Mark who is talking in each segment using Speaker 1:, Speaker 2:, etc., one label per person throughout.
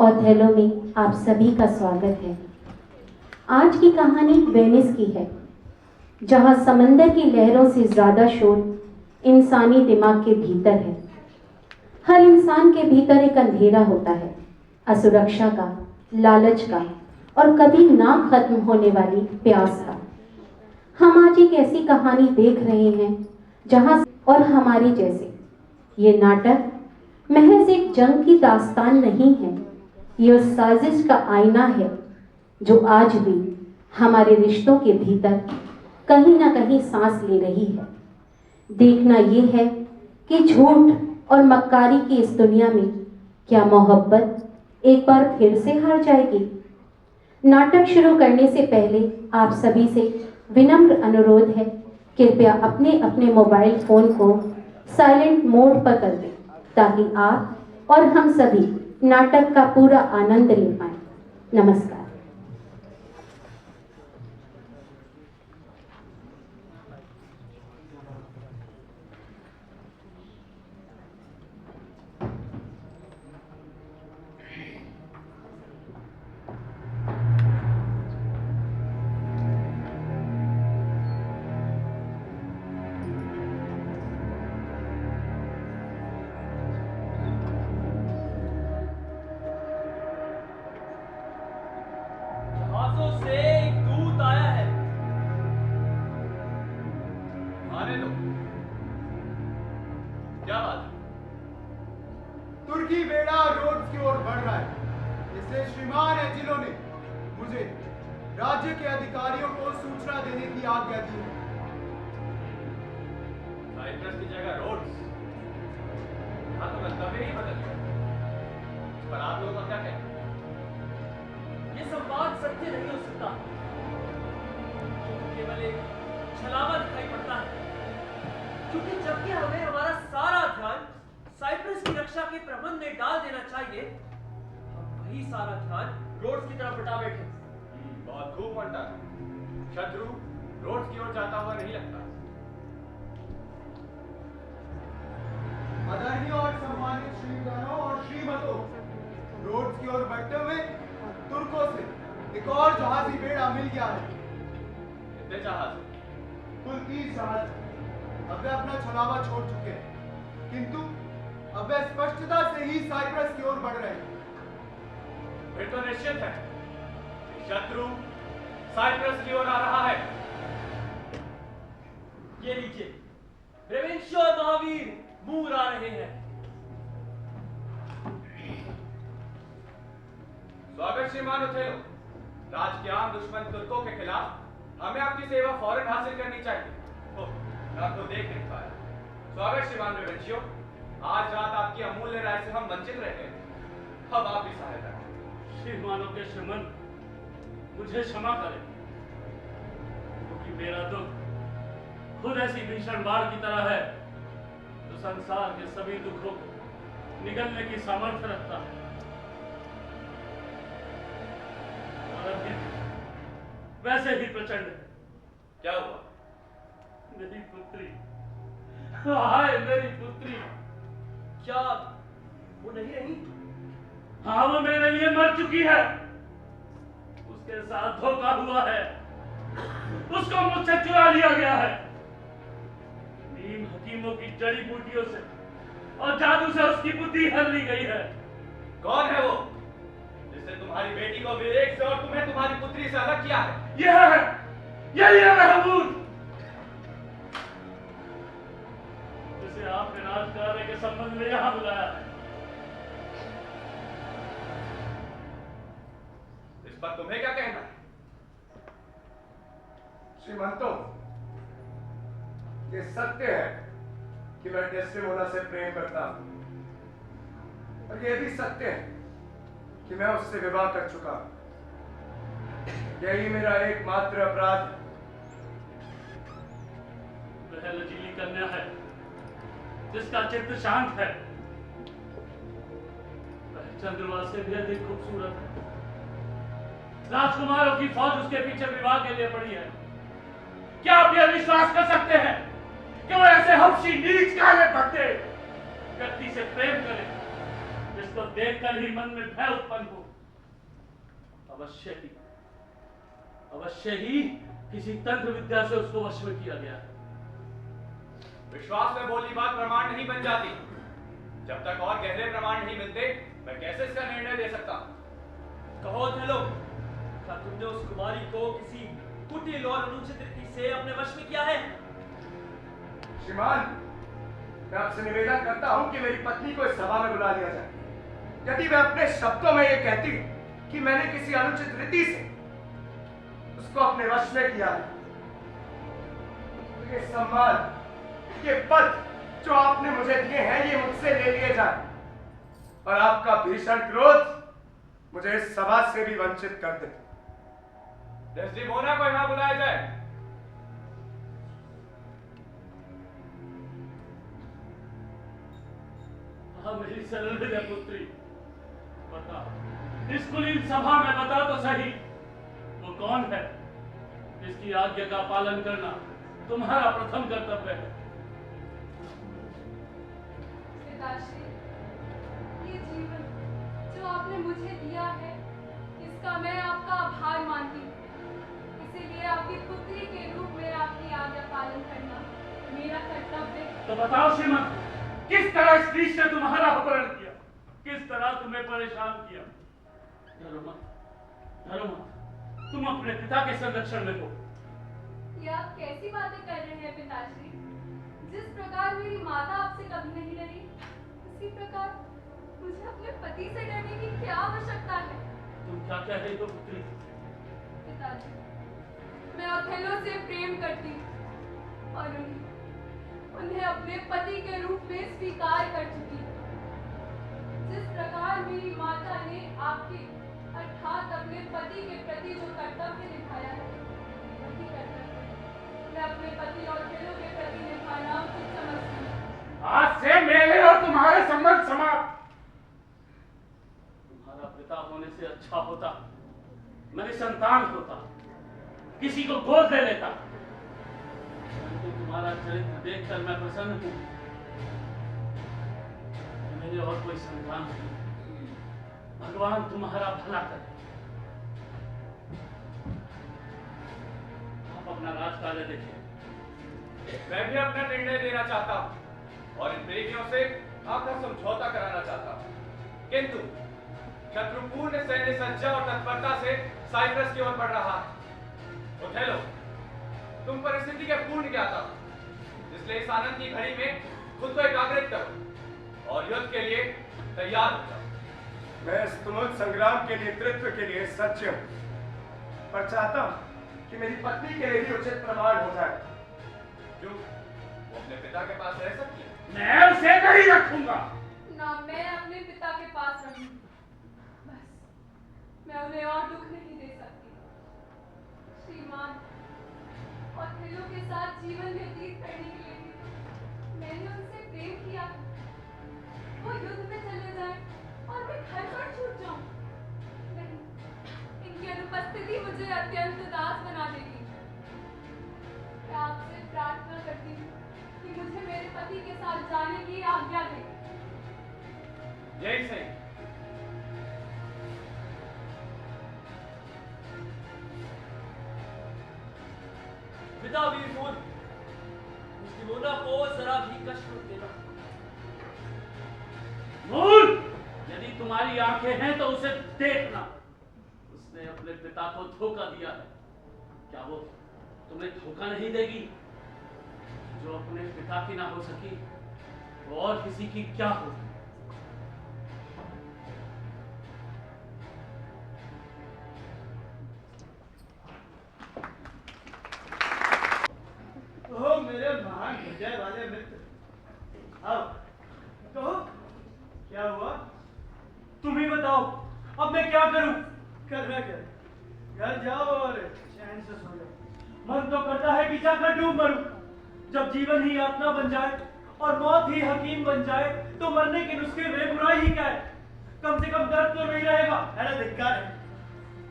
Speaker 1: Othello में आप सभी का स्वागत है। आज की कहानी वेनिस की है, जहां समंदर की लहरों से ज्यादा शोर इंसानी दिमाग के भीतर है। हर इंसान के भीतर एक अंधेरा होता है, असुरक्षा का, लालच का और कभी ना खत्म होने वाली प्यास का। हम आज एक ऐसी कहानी देख रहे हैं जहां और हमारी जैसे ये नाटक महज एक जंग की दास्तान नहीं है, ये उस साजिश का आईना है जो आज भी हमारे रिश्तों के भीतर कहीं ना कहीं सांस ले रही है। देखना ये है कि झूठ और मक्कारी की इस दुनिया में क्या मोहब्बत एक बार फिर से हार जाएगी। नाटक शुरू करने से पहले आप सभी से विनम्र अनुरोध है, कृपया अपने अपने मोबाइल फोन को साइलेंट मोड पर कर दें ताकि आप और हम सभी नाटक का पूरा आनंद ले पाएं। नमस्कार।
Speaker 2: जहाजों से एक दूत आया है। आने दो। क्या बात है?
Speaker 3: तुर्की बेड़ा रोड्स की ओर बढ़ रहा है। इसलिए श्रीमान एजिलो ने मुझे राज्य के अधिकारियों को सूचना देने की आज्ञा दी है।
Speaker 2: साइप्रस की जगह रोड्स। हाँ, तो गंतव्य ही बदल गया। इस पर आप लोगों का क्या कहना है? ये संवाद सत्य नहीं हो सकता, क्योंकि केवल एक छलावा दिखाई पड़ता है। क्योंकि जबकि हमें हमारा सारा ध्यान साइप्रस की रक्षा के प्रबंध में डाल देना चाहिए, हम वही सारा ध्यान रोड्स की तरफ हटा बैठे। बहुत खूब मंटा। शत्रु रोड्स की ओर जाता हुआ नहीं लगता।
Speaker 3: आदरणीय और सम्मानित श्रीगणों और श्रीमतों, रोड्स की ओर बढ़ते हुए तुर्कों से एक और जहाजी बेड़ा मिल गया है।
Speaker 2: कितने जहाज?
Speaker 3: कुल 30 जहाज। अब वे अपना छलावा छोड़ चुके हैं, किंतु अब वे स्पष्टता से ही साइप्रस की ओर बढ़ रहे हैं।
Speaker 2: फिर तो निश्चित है कि शत्रु साइप्रस की ओर आ रहा है। ये लीजिए, रेवेंशो और महावीर मूर आ रहे हैं। स्वागत श्रीमान ओथेलो। राज के आम दुश्मन तुर्कों के खिलाफ हमें आपकी सेवा फौरन हासिल करनी चाहिए। ओह, मैं आपको देख नहीं पाया। स्वागत श्रीमान रेवेंशियो। आज रात आपकी अमूल्य राय से हम वंचित रह गए। अब आप भी सहायता करें।
Speaker 4: श्रीमानों के श्रीमन, मुझे क्षमा करें, क्योंकि मेरा दुख खुद ऐसी भीषण बाढ़ की तरह है जो संसार के सभी दुखों को निगलने की सामर्थ्य रखता है। और अभी वैसे ही प्रचंड है।
Speaker 2: क्या हुआ?
Speaker 4: मेरी पुत्री, हाय मेरी पुत्री।
Speaker 2: क्या वो नहीं रही?
Speaker 4: हाँ, वो मेरे लिए मर चुकी है। उसके साथ धोखा हुआ है, उसको मुझसे चुरा लिया गया है। नीम हकीमों की जड़ी बूटियों से और जादू से उसकी बुद्धि हर ली गई है।
Speaker 2: कौन है वो जिसने तुम्हारी बेटी को विवेक से और तुम्हें तुम्हारी पुत्री से अलग किया है?
Speaker 4: यही है महमूद, जिसे आपने राजकार्य के संबंध में यहां बुलाया है।
Speaker 2: इस पर तुम्हें क्या कहना है?
Speaker 3: श्रीमंतों, ये सत्य है कि मैं डेस्डेमोना से प्रेम करता हूं, और ये भी सत्य है कि मैं उससे विवाह कर चुका हूं। यही मेरा एकमात्र अपराध है।
Speaker 4: वह लचीली कन्या है जिसका चित्त शांत है। वह चंद्रमा से भी अधिक खूबसूरत है। राजकुमारों की फौज उसके पीछे विवाह के लिए पड़ी है। क्या आप यह विश्वास कर सकते हैं कि वो ऐसे हबशी नीच काले भद्दे व्यक्ति से प्रेम करे? जिसको देखकर ही मन में भय उत्पन्न हो। अवश्य ही किसी तंत्र विद्या से उसको वश में किया गया है।
Speaker 5: विश्वास में बोली बात प्रमाण नहीं बन जाती। जब तक और गहरे प्रमाण नहीं मिलते, मैं कैसे इसका निर्णय दे सकता?
Speaker 2: कहो ओथेलो, क्या तुमने उस कुमारी को किसी कुटिल और अनुचित रीति से अपने वश में किया है?
Speaker 3: श्रीमान, मैं आपसे निवेदन करता हूं कि मेरी पत्नी को इस सभा में बुला लिया जाए। यदि वह अपने शब्दों में यह कहती कि मैंने किसी अनुचित रीति से उसको अपने वश में किया है, तो ये सम्मान, ये पद जो आपने मुझे दिए हैं, ये मुझसे ले लिए जाए और आपका भीषण क्रोध मुझे इस सभा से भी वंचित कर दे।
Speaker 5: डेस्टिमोना को यहां बुलाया जाए।
Speaker 4: हाँ मेरी सरल हृदय पुत्री, बता, इस कुलीन सभा में बता तो सही, वो कौन है जिसकी आज्ञा का पालन करना तुम्हारा प्रथम कर्तव्य है?
Speaker 6: पिताश्री, ये जीवन जो आपने मुझे दिया है, इसका मैं आपका आभार मानती हूँ। इसीलिए आपकी पुत्री के रूप में आपकी आज्ञा पालन करना मेरा कर्तव्य है।
Speaker 4: तो बताओ श्रीमत, किस तरह स्त्री ने तुम्हारा अपहरण किया, किस तरह तुम्हें परेशान किया? डरो मत, तुम अपने पिता के संरक्षण में हो।
Speaker 6: ये आप कैसी बातें कर रहे हैं पिताश्री? जिस प्रकार मेरी माता आपसे कभी नहीं डरी, उसी प्रकार मुझे अपने पति से डरने की क्या आवश्यकता है?
Speaker 4: तुम क्या कह रही हो पुत्री?
Speaker 6: पिताजी, मैं ओथेलो से प्रेम करती हूँ और उन्हें अपने पति के रूप में स्वीकार कर चुकी हूँ। जिस प्रकार मेरी माता ने आपके अर्थात अपने पति के प्रति जो कर्तव्य निभाया है, वही कर्तव्य मैं अपने पति ओथेलो के प्रति निभाना उचित समझती हूँ।
Speaker 4: आज से मेरे और तुम्हारे संबंध समाप्त। तुम्हारा पिता होने से अच्छा होता मेरी संतान होता, किसी को गोद ले लेता। परंतु तुम्हारा चरित्र देखकर मैं प्रसन्न हूं। मेरे और कोई संतान नहीं। भगवान तुम्हारा भला करे। आप अपना राजकार्य देखिए।
Speaker 5: मैं भी अपना निर्णय देना चाहता हूं और इन प्रेमियों से आपका समझौता कराना चाहता हूं। किंतु शत्रुपूर्ण सैन्य सज्जा और तत्परता से साइप्रस की ओर बढ़ रहा है। ओथेलो, तुम परिस्थिति के पूर्ण ज्ञाता हो, इसलिए इस आनंद की घड़ी में खुद को एकाग्रित करो और युद्ध के लिए तैयार हो जाओ।
Speaker 3: मैं इस तुमुल संग्राम के नेतृत्व के लिए सज्ज हूं, पर चाहता हूं कि मेरी पत्नी के लिए भी उचित प्रमाण हो जाए।
Speaker 5: जो वो अपने पिता के पास रह सकती है।
Speaker 4: मैं उसे नहीं रखूंगा।
Speaker 6: ना मैं अपने पिता के पास रहूंगी, बस मैं उन्हें और दुख नहीं दे सकती। श्रीमान, ओथेलो के साथ जीवन व्यतीत करने के लिए मैंने उनसे प्रेम किया। वो युद्ध में चले जाए और मैं घर पर छूट जाऊं। नहीं, इनकी अनुपस्थिति मुझे अत्यंत उदास बना देगी। मैं आपसे प्रार्थना करती हूँ कि मुझे मेरे पति के साथ जाने की आज्ञा दें।
Speaker 5: यही सही।
Speaker 2: पिता वीरपुर, डेस्टिमोना को जरा भी कष्ट मत देना।
Speaker 4: मूल, यदि तुम्हारी आंखें हैं तो उसे देखना। उसने अपने पिता को धोखा दिया है। क्या वो तुम्हें धोखा नहीं देगी? जो अपने पिता की ना हो सकी, वो और किसी की क्या होगी?
Speaker 7: ओह मेरे महान हृदय वाले मित्र, आओ कहो क्या हुआ?
Speaker 2: तुम ही बताओ, अब मैं क्या करूं?
Speaker 7: करना क्या? घर जाओ और चैन से सो जाओ।
Speaker 2: मन तो करता है कि जाकर डूब मरूं। जब जीवन ही यातना बन जाए और मौत ही हकीम बन जाए, तो मरने के नुस्खे में बुराई ही क्या है? कम से कम दर्द तो नहीं रहेगा।
Speaker 7: अरे धिक्कार है,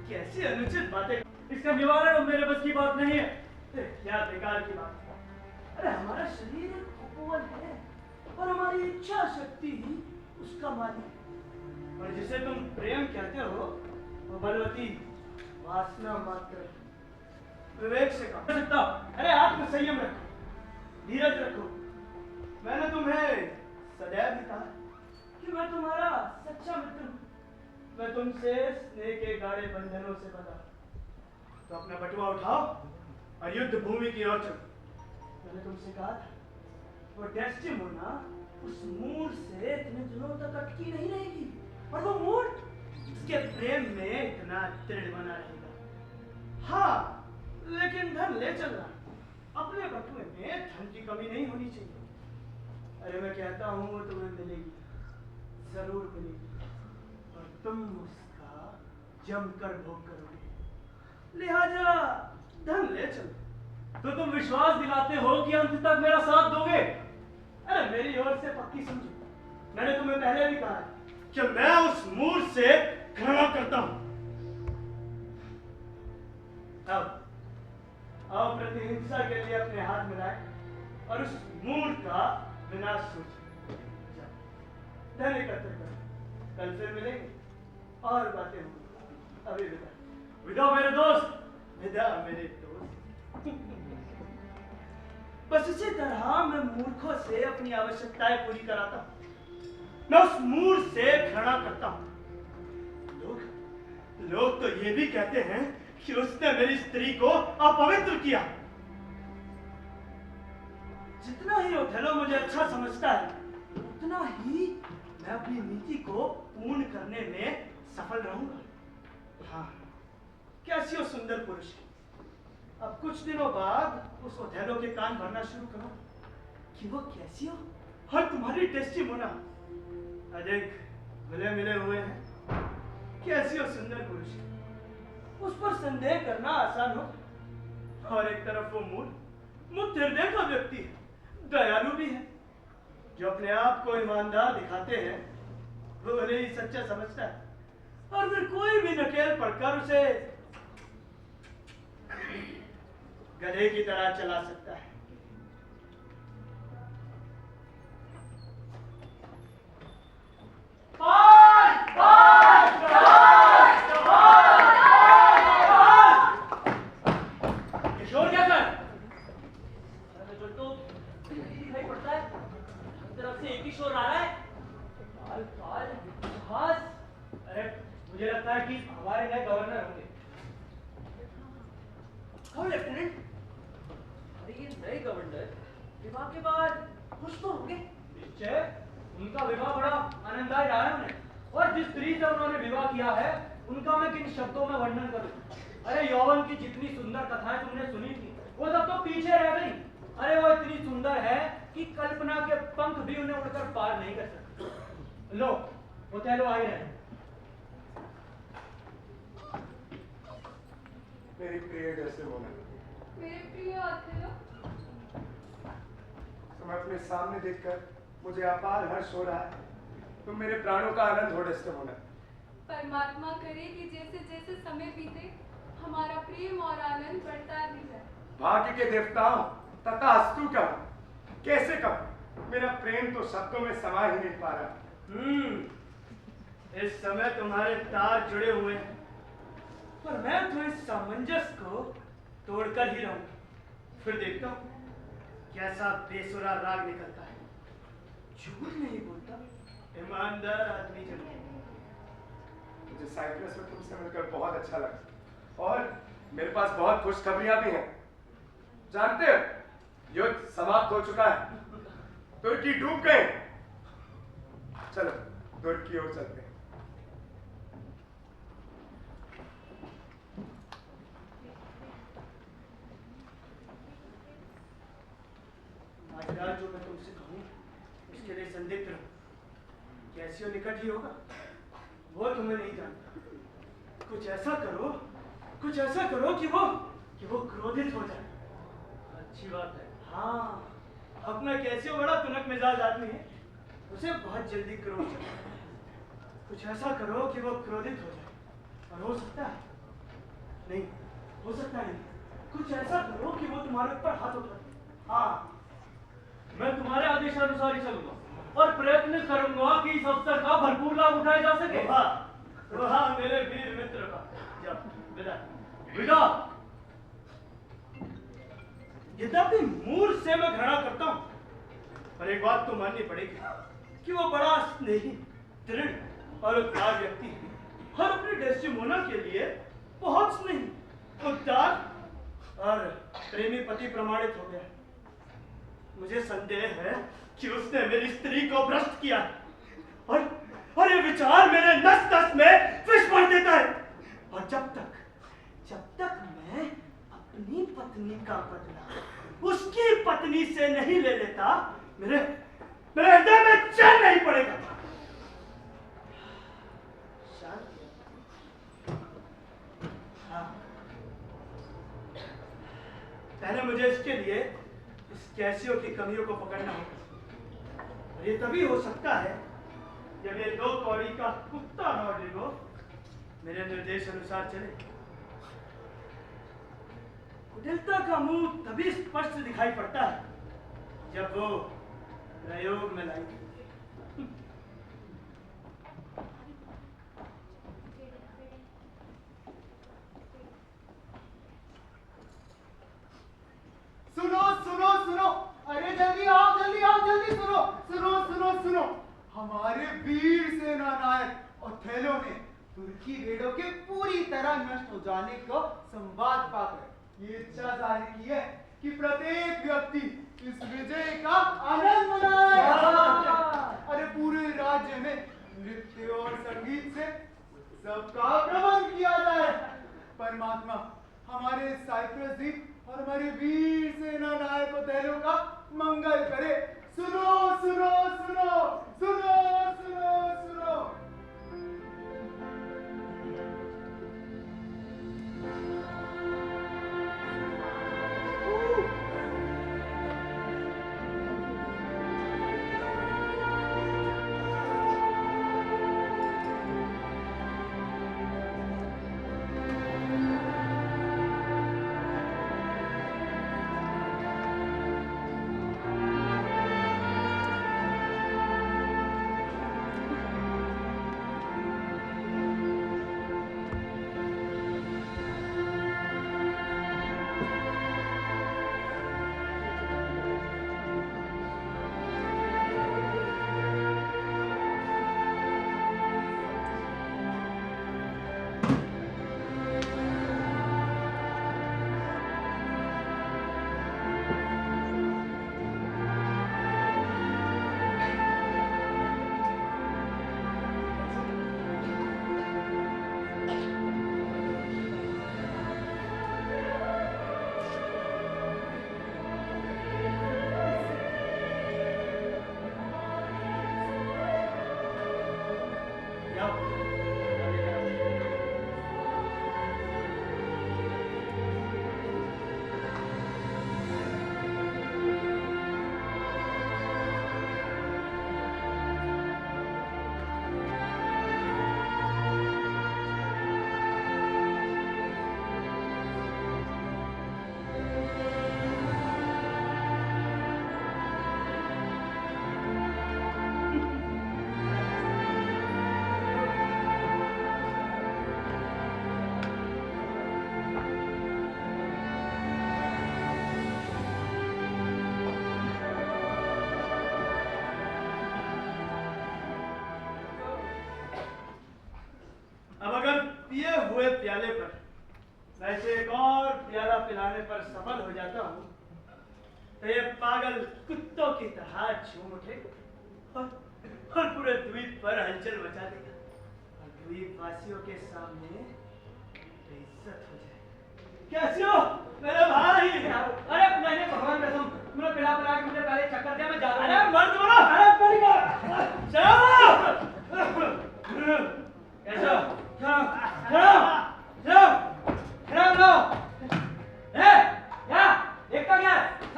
Speaker 7: कैसी अनुचित बातें।
Speaker 2: इसका निवारण मेरे बस की बात नहीं है।
Speaker 7: क्या बेकार की बात। अरे हमारा शरीर एक उपवन है और हमारी इच्छा शक्ति ही उसका मालिक। और जिसे तुम प्रेम कहते हो वो बलवती वासना मात्र विवेक से कम सकता। अरे आत्म संयम रखो, धीरज रखो। मैंने तुम्हें सदैव ही कहा कि मैं तुम्हारा सच्चा मित्र हूँ। मैं तुमसे स्नेह के गाढ़े बंधनों से बंधा, तो अपना बटुआ उठाओ और युद्ध भूमि की ओर चलो। मैंने तुमसे कहा था वो डेस्टिमोना उस मूड से इतने दिनों तक अटकी नहीं रहेगी, और वो मूड उसके प्रेम में इतना दृढ़ बना रहेगा। हाँ, लेकिन धन ले चलना, अपने बटुए में धन की कमी नहीं होनी चाहिए। अरे मैं कहता हूँ वो तुम्हें मिलेगी, जरूर मिलेगी, और तुम उसका जमकर भोग करोगे। लिहाजा धन ले चलो।
Speaker 2: तो तुम विश्वास दिलाते हो कि अंत तक मेरा साथ दोगे?
Speaker 7: अरे मेरी ओर से पक्की समझो। मैंने तुम्हें पहले भी कहा है कि मैं उस मूड से घृणा करता हूं। अब प्रतिहिंसा के लिए अपने हाथ मिलाए और उस मूड का विनाश सोचो। धन एकत्र करो, कल फिर मिलेंगे और बातें होंगी। अभी विदा।
Speaker 2: विदा मेरे दोस्त।
Speaker 7: विदा मेरे दोस्त। बस इसी तरह मैं मूर्खों से अपनी आवश्यकताएं पूरी कराता हूं। मैं उस मूड से घृणा करता हूं। लोग तो ये भी कहते हैं कि उसने मेरी स्त्री को अपवित्र किया। जितना ही ओथेलो मुझे अच्छा समझता है, उतना ही मैं अपनी नीति को पूर्ण करने में सफल रहूंगा। हाँ, कैसियो सुंदर पुरुष है। अब कुछ दिनों बाद उस ओथेलो के कान भरना शुरू करो कि वो कैसियो और तुम्हारी डेस्टिमोना अधिक मिले मिले हुए हैं। कैसियो सुंदर पुरुष है, उस पर संदेह करना आसान हो। और एक तरफ वो मूड हृदय का व्यक्ति है, दयालु भी है। जो अपने आप को ईमानदार दिखाते हैं वो उन्हें ही सच्चा समझता है, और फिर कोई भी नकेल पड़कर उसे गधे की तरह चला सकता है।
Speaker 2: शोर क्या कर? जो तो दिखाई पड़ता है, हर तरफ से एक ही शोर आ रहा है। काल काल जहाज।
Speaker 7: अरे मुझे लगता है कि हमारे नए गवर्नर होंगे।
Speaker 2: हाँ लेफ्टिनेंट, अरे ये नए गवर्नर विवाह के बाद खुश तो होंगे।
Speaker 7: निश्चय, उनका विवाह बड़ा आनंददायी रहा है उन्हें। और जिस स्त्री से उन्होंने विवाह किया है उनका मैं किन शब्दों में वर्णन करूं। अरे यौवन की जितनी सुंदर कथाएं तुमने सुनी थी वो सब तो पीछे रह गई। अरे वो इतनी सुंदर है कि कल्पना के पंख भी उन्हें उड़कर पार नहीं कर सकते। लो ओथेलो आई रहे।
Speaker 3: मेरी प्रिय डेस्टिमोना,
Speaker 6: मेरे प्रिय ओथेलो,
Speaker 3: तुम्हें अपने सामने देखकर मुझे अपार हर्ष हो रहा है। तुम मेरे प्राणों का आनंद हो डेस्टिमोना।
Speaker 6: परमात्मा करे कि जैसे जैसे समय बीते हमारा प्रेम और आनंद बढ़ता ही जाए।
Speaker 3: भाग्य के देवताओं तथा अस्तु का कैसे कहूं, मेरा प्रेम तो शब्दों में समा ही नहीं पा रहा।
Speaker 7: इस समय तुम्हारे तार जुड़े हुए हैं, पर मैं तो इस सामंजस्य को तोड़कर ही रहूंगा। फिर देखता हूं कैसा बेसुरा राग निकलता है। झूठ नहीं बोलता, ईमानदार आदमी जरूर।
Speaker 3: मुझे साइप्रस में तुमसे मिलकर बहुत अच्छा लगा, और मेरे पास बहुत खुशखबरियां भी हैं। जानते हो, युद्ध समाप्त हो चुका है, तुर्की डूब गए। चलो तुर्की ओर चलते हैं।
Speaker 7: आज जो मैं तुमसे कहूं उसके लिए संदिग्ध रहो। कैसियो निकट ही होगा, वो तुम्हें नहीं जानता। कुछ ऐसा करो कि वो क्रोधित हो जाए।
Speaker 2: अच्छी बात है।
Speaker 7: हाँ, अपना कैसियो बड़ा तुनक मिजाज आदमी है, उसे बहुत जल्दी क्रोध चढ़ता है। कुछ ऐसा करो कि वो क्रोधित हो जाए, और हो सकता है नहीं, हो सकता नहीं, कुछ ऐसा करो कि वो तुम्हारे ऊपर हाथ उठाए। हाँ,
Speaker 2: मैं तुम्हारे आदेशानुसार ही चलूंगा। और प्रयत्न करूंगा कि इस अवसर का भरपूर लाभ उठाया जा सके।
Speaker 7: वाह मेरे वीर मित्र का। विदा विदा। यद्यपि मूल से मैं घृणा करता हूं, पर एक बात तो माननी पड़ेगी कि वो बड़ा स्नेही, दृढ़ और उदार व्यक्ति है, और अपने डेस्टिमोना के लिए बहुत स्नेही, उदार और प्रेमी पति प्रमाणित हो गया। मुझे संदेह है कि उसने मेरी स्त्री को भ्रष्ट किया और ये विचार मेरे नस नस में विष भर देता है। और जब तक मैं अपनी पत्नी का बदला उसकी पत्नी से नहीं ले लेता, मेरे हृदय में चैन नहीं पड़ेगा। हाँ, पहले मुझे इसके लिए इस कैसियो की कमियों को पकड़ना होगा, और ये तभी हो सकता है जब ये 2 कौड़ी का कुत्ता रॉड्रिगो मेरे निर्देश अनुसार चले। कुटिलता का मुंह तभी स्पष्ट दिखाई पड़ता है जब वो प्रयोग में लाई।
Speaker 8: सुनो सुनो सुनो, अरे जल्दी आओ जल्दी आओ, जल्दी सुनो सुनो सुनो सुनो। हमारे वीर सेना नायक ओथेलो ने तुर्की भेड़ों के पूरी तरह नष्ट हो जाने को संवाद पाकर ये इच्छा जाहिर की है कि प्रत्येक व्यक्ति इस विजय का आनंद मनाए। अरे पूरे राज्य में नृत्य और संगीत से सबका प्रबंध किया जाए। परमात्मा हमारे साइप्रस द्वीप और हमारे वीर सेना नायक ओथेलो का मंगल करे। सुनो सुनो सुनो सुनो सुनो सुनो।
Speaker 7: हुए प्याले पर वैसे एक और प्याला पिलाने पर सफल हो जाता हूँ तो ये पागल कुत्तों की तरह झूम उठे और पूरे द्वीप पर हलचल मचा देगा और द्वीप वासियों के सामने बेइज्जत हो जाए। कैसे हो मेरे भाई?
Speaker 2: अरे मैंने भगवान कसम तुमने पिला पिला के मुझे पहले चक्कर दिया, मैं जा रहा हूं।
Speaker 7: अरे मर्द बोलो, अरे पड़ी चलो
Speaker 2: कैसे खड़ा लो ए क्या देखता क्या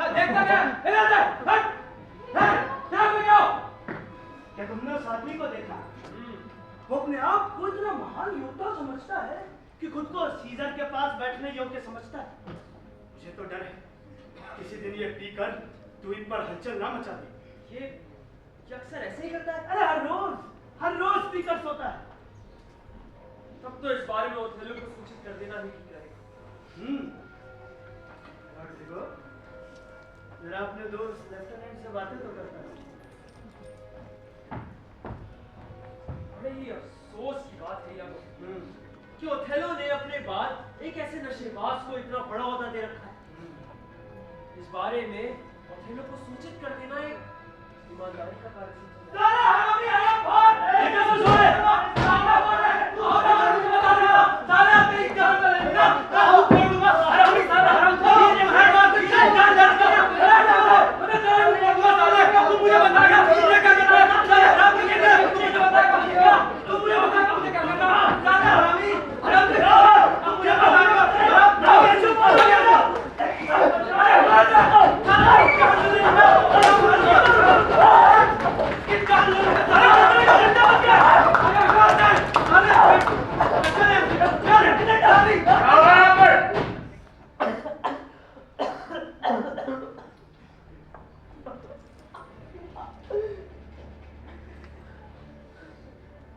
Speaker 2: देखता क्या इधर से हट क्या कर रहे हो?
Speaker 7: क्या तुमने उस आदमी को देखा? वो अपने आप को इतना महान योद्धा समझता है कि खुद को सीजर के पास बैठने योग्य समझता है। मुझे तो डर है किसी दिन ये पीकर द्वीप पर हलचल ना मचा दे।
Speaker 2: क्या अक्सर ऐसे ही करता है?
Speaker 7: अरे हर रोज स्पीकर होता है।
Speaker 2: तब तो इस बारे में ओथेलो को सूचित कर देना ही ठीक रहेगा।
Speaker 7: और देखो, जरा अपने दोस्त लेफ्टिनेंट से बातें तो करता है।
Speaker 2: बड़े ही अफसोस की बात है यार कि ओथेलो ने अपने बाद एक ऐसे नशेबाज को इतना बड़ा ओहदा दे रखा है। इस बारे में ओथेलो को सूचित कर देना एक ईमानदारी का कार्य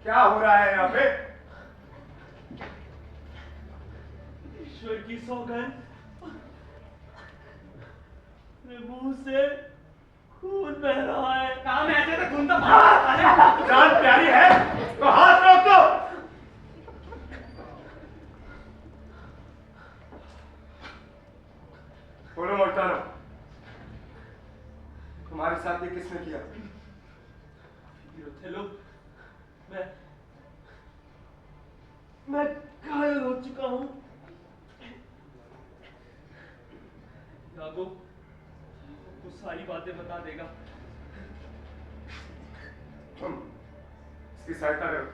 Speaker 3: क्या हो रहा है यहाँ पे?
Speaker 2: ईश्वर की सौगंध, मेरे मुंह से खून बह रहा है।
Speaker 7: काम ऐसे तो खून तो बाहर
Speaker 3: जान प्यारी है तो हाथ रोक दो। बोलो मोल्टानो, तुम्हारे साथ ये किसने किया?
Speaker 2: ओथेलो, मैं घायल हो चुका हूं। यागो वो सारी बातें बता देगा।
Speaker 3: तुम इसकी सहायता करो।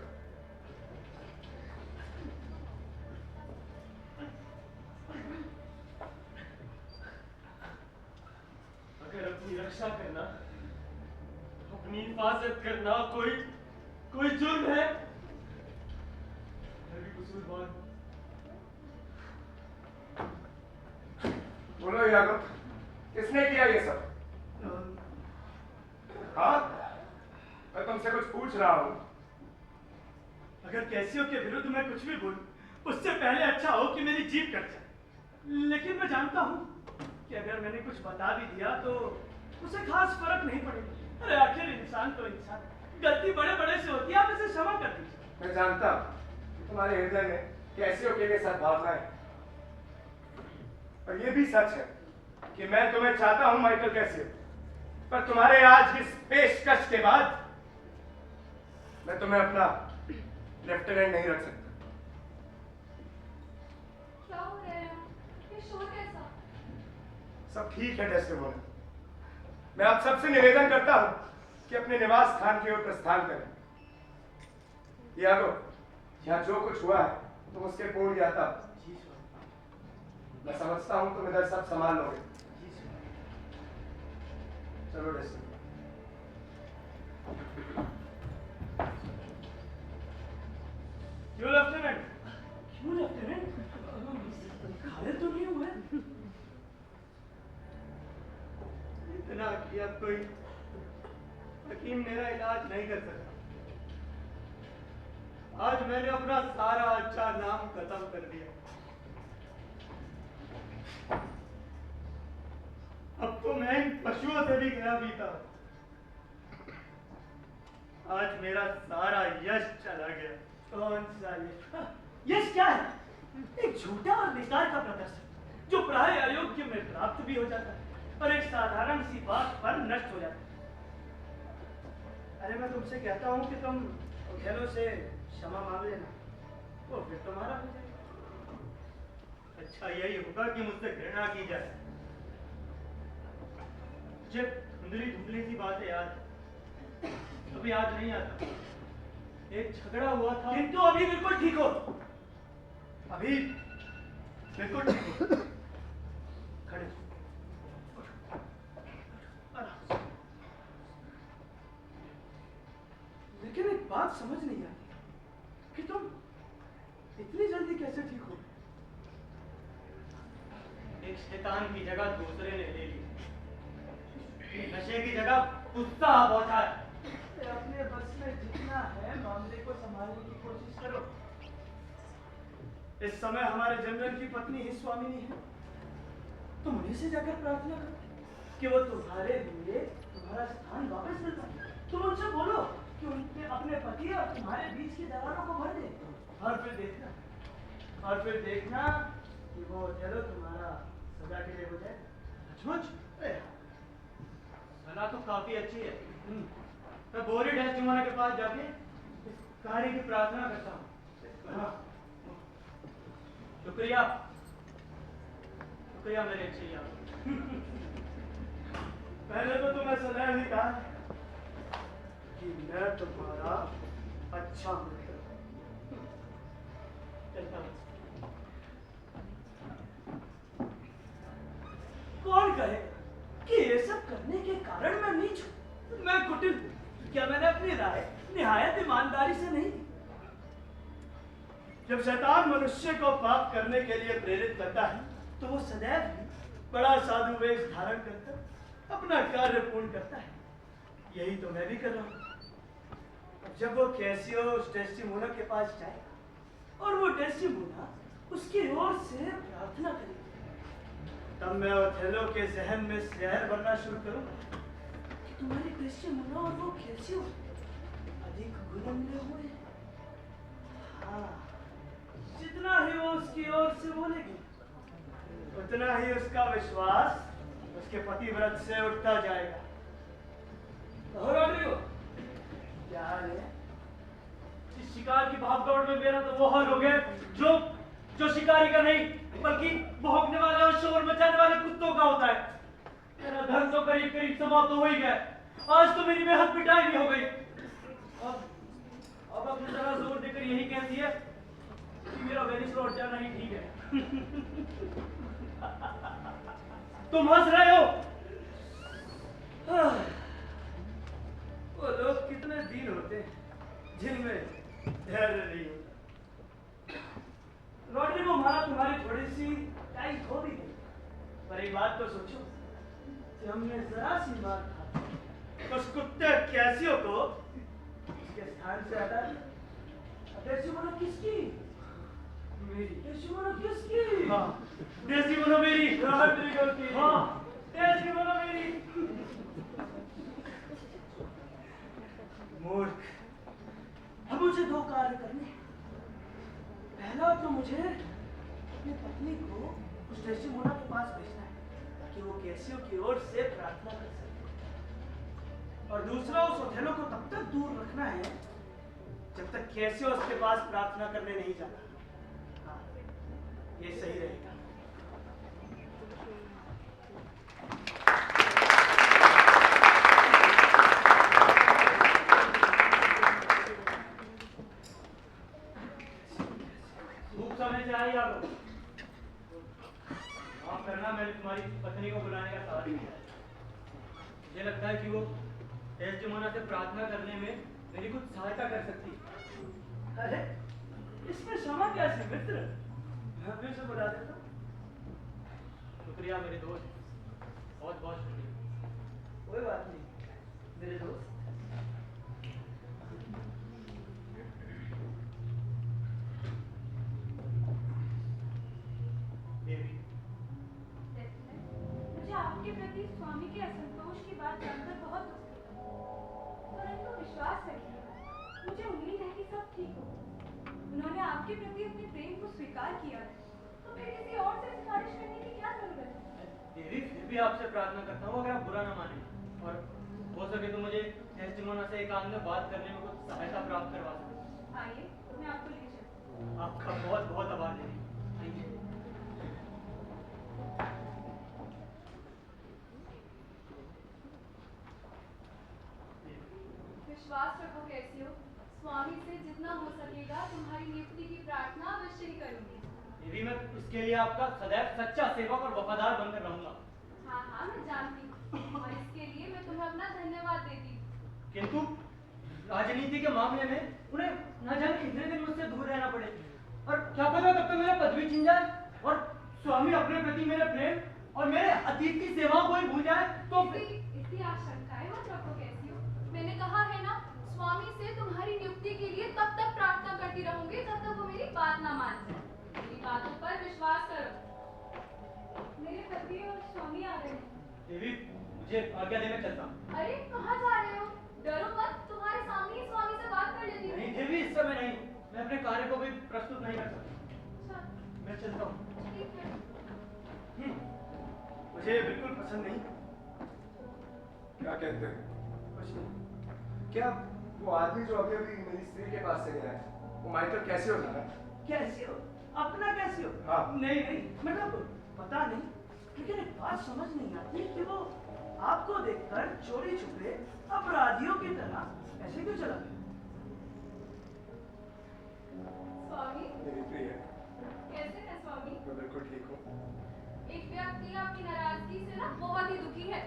Speaker 2: अगर अपनी रक्षा करना, अपनी हिफाजत करना कोई जुर्म है, मैं भी कसूरवार हूं।
Speaker 3: बोलो यागो, किसने किया ये सब? हाँ, मैं तुमसे कुछ पूछ रहा हूं।
Speaker 7: अगर कैसियो के विरुद्ध मैं कुछ भी बोलूं, उससे पहले अच्छा हो कि मेरी जीभ कट जाए। लेकिन मैं जानता हूं कि अगर मैंने कुछ बता भी दिया तो उसे खास फर्क नहीं पड़ेगा। अरे आखिर इंसान तो इंसान, गलती बड़े बड़े से होती है, आप इसे क्षमा कर दीजिए।
Speaker 3: मैं जानता हूं कि तुम्हारे हृदय में कैसियो के साथ भावनाएं, और ये भी सच है कि मैं तुम्हें चाहता हूं माइकल कैसियो, पर तुम्हारे आज की इस पेशकश के बाद मैं तुम्हें अपना लेफ्टिनेंट नहीं रख सकता।
Speaker 6: क्या हो रहा है? ये शोर कैसा?
Speaker 3: सब ठीक है डेस्टिमोना, मैं आप सबसे निवेदन करता हूं कि अपने निवास स्थान की ओर प्रस्थान करें। यागो, यहाँ जो कुछ हुआ है तुम उसके पूर्ण ज्ञाता। मैं समझता हूं तुम इधर सब संभाल लोगे। चलो डेस्टिमोना।
Speaker 7: क्यों लेफ्टिनेंट? घायल तो नहीं हुए? इतना कि अब कोई हकीम मेरा इलाज नहीं कर सकता। आज मैंने अपना सारा अच्छा नाम खत्म कर दिया। अब तो मैं इन पशुओं से भी गया बीता। आज मेरा सारा यश चला गया। कौन सा यश? यश क्या है? एक झूठा और बेकार का प्रदर्शन जो प्राय अयोग्य में प्राप्त भी हो जाता है और एक साधारण सी बात पर नष्ट हो जाता है। अरे मैं तुमसे कहता हूँ कि तुम ओथेलो से क्षमा मांग लेना, वो फिर तुम्हारा हो जाएगा। अच्छा यही होगा कि मुझसे घृणा की जाए। जब धुंधली धुंधली सी बातें याद अभी याद नहीं आता। एक झगड़ा हुआ था, किंतु अभी बिल्कुल ठीक हो। अभी बिल्कुल ठीक हो। खड़े हो। आराम से। लेकिन एक बात समझ नहीं आती कि तुम इतनी जल्दी कैसे ठीक हो? एक शैतान की जगह दूसरे ने ले ली। नशे की जगह उत्साह पहुंचा है। तुम्हारे बस में जितना है मामले को संभालने की कोशिश करो। इस समय हमारे जनरल की पत्नी ही स्वामिनी है। तुम उन्हीं से जाकर प्रार्थना करो कि वो तुम्हारे लिए तुम्हारा स्थान वापस दिलवा। तुम उनसे बोलो कि उनके अपने पति और तुम्हारे बीच की दरारों को भर दे। और फिर देखना कि वो चलो तुम्हारा सदा के लिए हो जाए। सचमुच सलाह तो काफी अच्छी है। मैं बोरी डेस्टिमोना के पास जाके इस कार्य की प्रार्थना करता हूँ। हाँ, शुक्रिया मेरे अच्छे यार। पहले तो तुम्हें सदैव ही कहा कि मैं तुम्हारा अच्छा मित्र हूं। चलता हूं। कौन कहे कि ये सब करने के कारण मैं नीच हूं, मैं कुटिल हूं? क्या मैंने अपनी राय निहायत ईमानदारी से नहीं दी? जब शैतान मनुष्य को पाप करने के लिए प्रेरित करता है तो वो सदैव ही बड़ा साधु वेश धारण करकर अपना कार्य पूर्ण करता है। यही तो मैं भी कर रहा हूं। जब वो कैसियो उस डेस्टिमोना के पास जाए और वो डेस्टिमोना उसकी ओर से प्रार्थना करेगी, तब मैं ओथेलो के जहन में जहर भरना शुरू करूंगा कि तुम्हारी डेस्टिमोना और वो कैसियो अधिक गुण मिले हुए हैं। हाँ, जितना ही वो उसकी ओर से बोलेगी उतना ही उसका विश्वास उसके पतिव्रत से उठता जाएगा। तो रॉड्रिगो, क्या हाल है? इस शिकार की भागदौड़ में मेरा तो वो हाल हो गया जो शिकारी का नहीं बल्कि भौंकने वाले और शोर मचाने वाले कुत्तों का होता है। मेरा धन तो करीब करीब समाप्त हो ही गया। आज तो मेरी बेहद पिटाई भी हो गई। अब अपने जरा जोर देकर यही कहती है कि मेरा वेनिस लौट जाना ही ठीक है। तुम हंस रहे हो? वो लोग कितने दीन होते हैं जिनमें धैर्य नहीं होता। रॉड्रिगो मारा तुम्हारी थोड़ी सी टाइट हो भी गई, पर एक बात तो सोचो कि हमने जरा सी मार खा उस कुत्ते कैसियो को उसके स्थान से हटा दिया। डेस्टिमोना किसकी? मेरी। डेस्टिमोना किसकी? हाँ, डेस्टिमोना मेरी। रॉड्रिगो की। हाँ, डेस्टिमोना मेरी। मूर्ख, अब मुझे दो कार्य करने हैं। पहला तो मुझे अपनी पत्नी को उस डेस्टिमोना के पास भेजना है ताकि वो कैसियो की ओर से प्रार्थना कर सके, और दूसरा उस ओथेलो को तब तक दूर रखना है जब तक कैसियो उसके पास प्रार्थना करने नहीं जाता। हाँ, ये सही रहेगा। समय से आई आप माफ करना, मैंने तुम्हारी पत्नी को बुलाने का सवाल किया। मुझे लगता है कि वो डेस्टिमोना से प्रार्थना करने में मेरी कुछ सहायता कर सकती है। अरे इसमें क्षमा कैसी मित्र, मैं भी उसे बुला देता हूँ। शुक्रिया मेरे दोस्त, बहुत बहुत शुक्रिया। कोई बात नहीं मेरे दोस्त।
Speaker 6: मुझे आपके प्रति स्वामी के असंतोष की बात जानकर बहुत दुख हुआ, परंतु विश्वास रखिए, मुझे उम्मीद है कि सब ठीक हो। उन्होंने आपके प्रति अपने प्रेम को स्वीकार किया है, तो फिर किसी और से सिफारिश करने की क्या जरूरत है?
Speaker 7: देवी, फिर भी आपसे प्रार्थना करता हूँ अगर आप बुरा ना माने, और हो सके तो मुझे डेस्टिमोना से एकांत में बात करने में कुछ सहायता प्राप्त करवा सकें।
Speaker 6: आइए, मैं आपको ले चलती हूँ।
Speaker 7: आपका बहुत बहुत आभार देवी। Thank you.
Speaker 6: विश्वास रखो कैसियो, स्वामी से जितना हो सकेगा तुम्हारी नियुक्ति की प्रार्थना अवश्य ही करूंगी।
Speaker 7: देवी, मैं इसके लिए आपका सदैव सच्चा सेवक और वफादार बनकर रहूंगा।
Speaker 6: हाँ हाँ, मैं जानती हूँ, और इसके लिए मैं तुम्हें अपना धन्यवाद देती हूँ।
Speaker 7: किंतु राजनीति के मामले में उन्हें न जाने कितने दिन मुझसे दूर रहना पड़े, और क्या पता तब तक मेरा पदवी छिन जाए और स्वामी अपने प्रति मेरे प्रेम और मेरे अतीत की सेवाओं को ही भूल जाए तो
Speaker 6: इतनी आशंकाएं मत रखो कैसियो। मैंने कहा है ना, स्वामी से तुम्हारी नियुक्ति के लिए तब तक प्रार्थना करती रहूंगी जब तक वो मेरी बात ना मान जाए। मेरी बातों पर विश्वास करो। मेरे पति और स्वामी आ गए हैं।
Speaker 7: देवी, मुझे आज्ञा देना चलता हूँ।
Speaker 6: अरे कहाँ जा रहे हो? डरो मत, तुम्हारे सामने ही स्वामी से बात कर लेती हूँ।
Speaker 7: नहीं देवी, इस समय नहीं। मैं अपने कार्य को भी प्रस्तुत नहीं कर सकता।
Speaker 6: अच्छा,
Speaker 7: मैं चलता हूँ।
Speaker 6: ठीक है।
Speaker 7: मुझे बिल्कुल पसंद नहीं।
Speaker 3: क्या कहते हैं?
Speaker 7: कुछ नहीं।
Speaker 3: क्या वो आदमी जो अभी अभी मेरी स्त्री के पास से गया है, वो माइकल कैसे हो जाना?
Speaker 7: कैसी हो? अपना कैसी हो?
Speaker 3: हाँ।
Speaker 7: नहीं नहीं, मतलब पता नहीं, लेकिन एक बात समझ नहीं आती कि वो आपको देखकर चोरी छुपे अपराधियों की तरह ऐसे क्यों चला गया?
Speaker 6: स्वामी,
Speaker 3: मेरी प्रिय,
Speaker 6: कैसे हैं स्वामी?
Speaker 3: मैं बिल्कुल ठीक हूँ।
Speaker 6: एक व्यक्ति आपकी नाराजगी से ना बहुत ही दुखी है।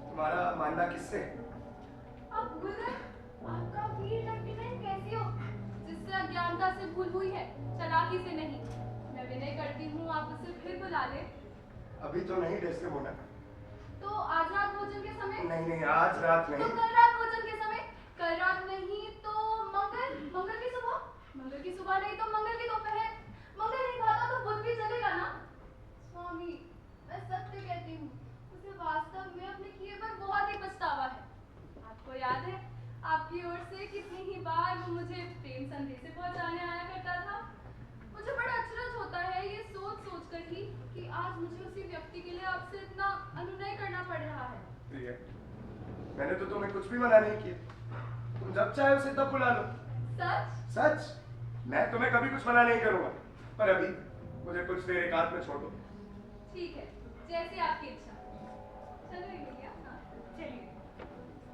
Speaker 3: तुम्हारा मानना किससे है?
Speaker 6: आप भूल गए? आपका वीर लेफ्टिनेंट कैसी हो? जिससे अज्ञानता से भूल हुई है, चालाकी से नहीं। मैं विनय करती हूँ आप उसे फिर बुला ले।
Speaker 3: अभी तो नहीं डेस्टिमोना।
Speaker 6: तो आज रात भोजन के समय?
Speaker 3: नहीं नहीं, आज रात
Speaker 6: तो
Speaker 3: नहीं।
Speaker 6: कल रात भोजन के समय? कल रात नहीं तो मंगल की सुबह? मंगल की सुबह नहीं तो मंगल की दोपहर? मंगल नहीं खाता तो बुध भी चलेगा ना? स्वामी, मैं सत्य कहती हूँ, उसे वास्तव में अपने किए पर बहुत ही पछतावा है। आपको याद है आपकी ओर से कितनी ही बार वो मुझे प्रेम संदेश पहुंचाने आया करता था। मुझे बड़ा अचरज होता है ये सोच सोच कर ही कि आज मुझे उसी व्यक्ति के लिए आपसे इतना अनुनय करना पड़ रहा है।
Speaker 3: प्रिय, मैंने तो तुम्हें कुछ भी मना नहीं किया। तुम जब चाहे उसे तब बुला लो।
Speaker 6: सच?
Speaker 3: सच? मैं तुम्हें कभी कुछ मना नहीं करूंगा, पर अभी मुझे कुछ देर एकांत में छोड़ दो।
Speaker 6: ठीक है, जैसे आपकी इच्छा। चलो एमिलिया, हाँ, चलिए।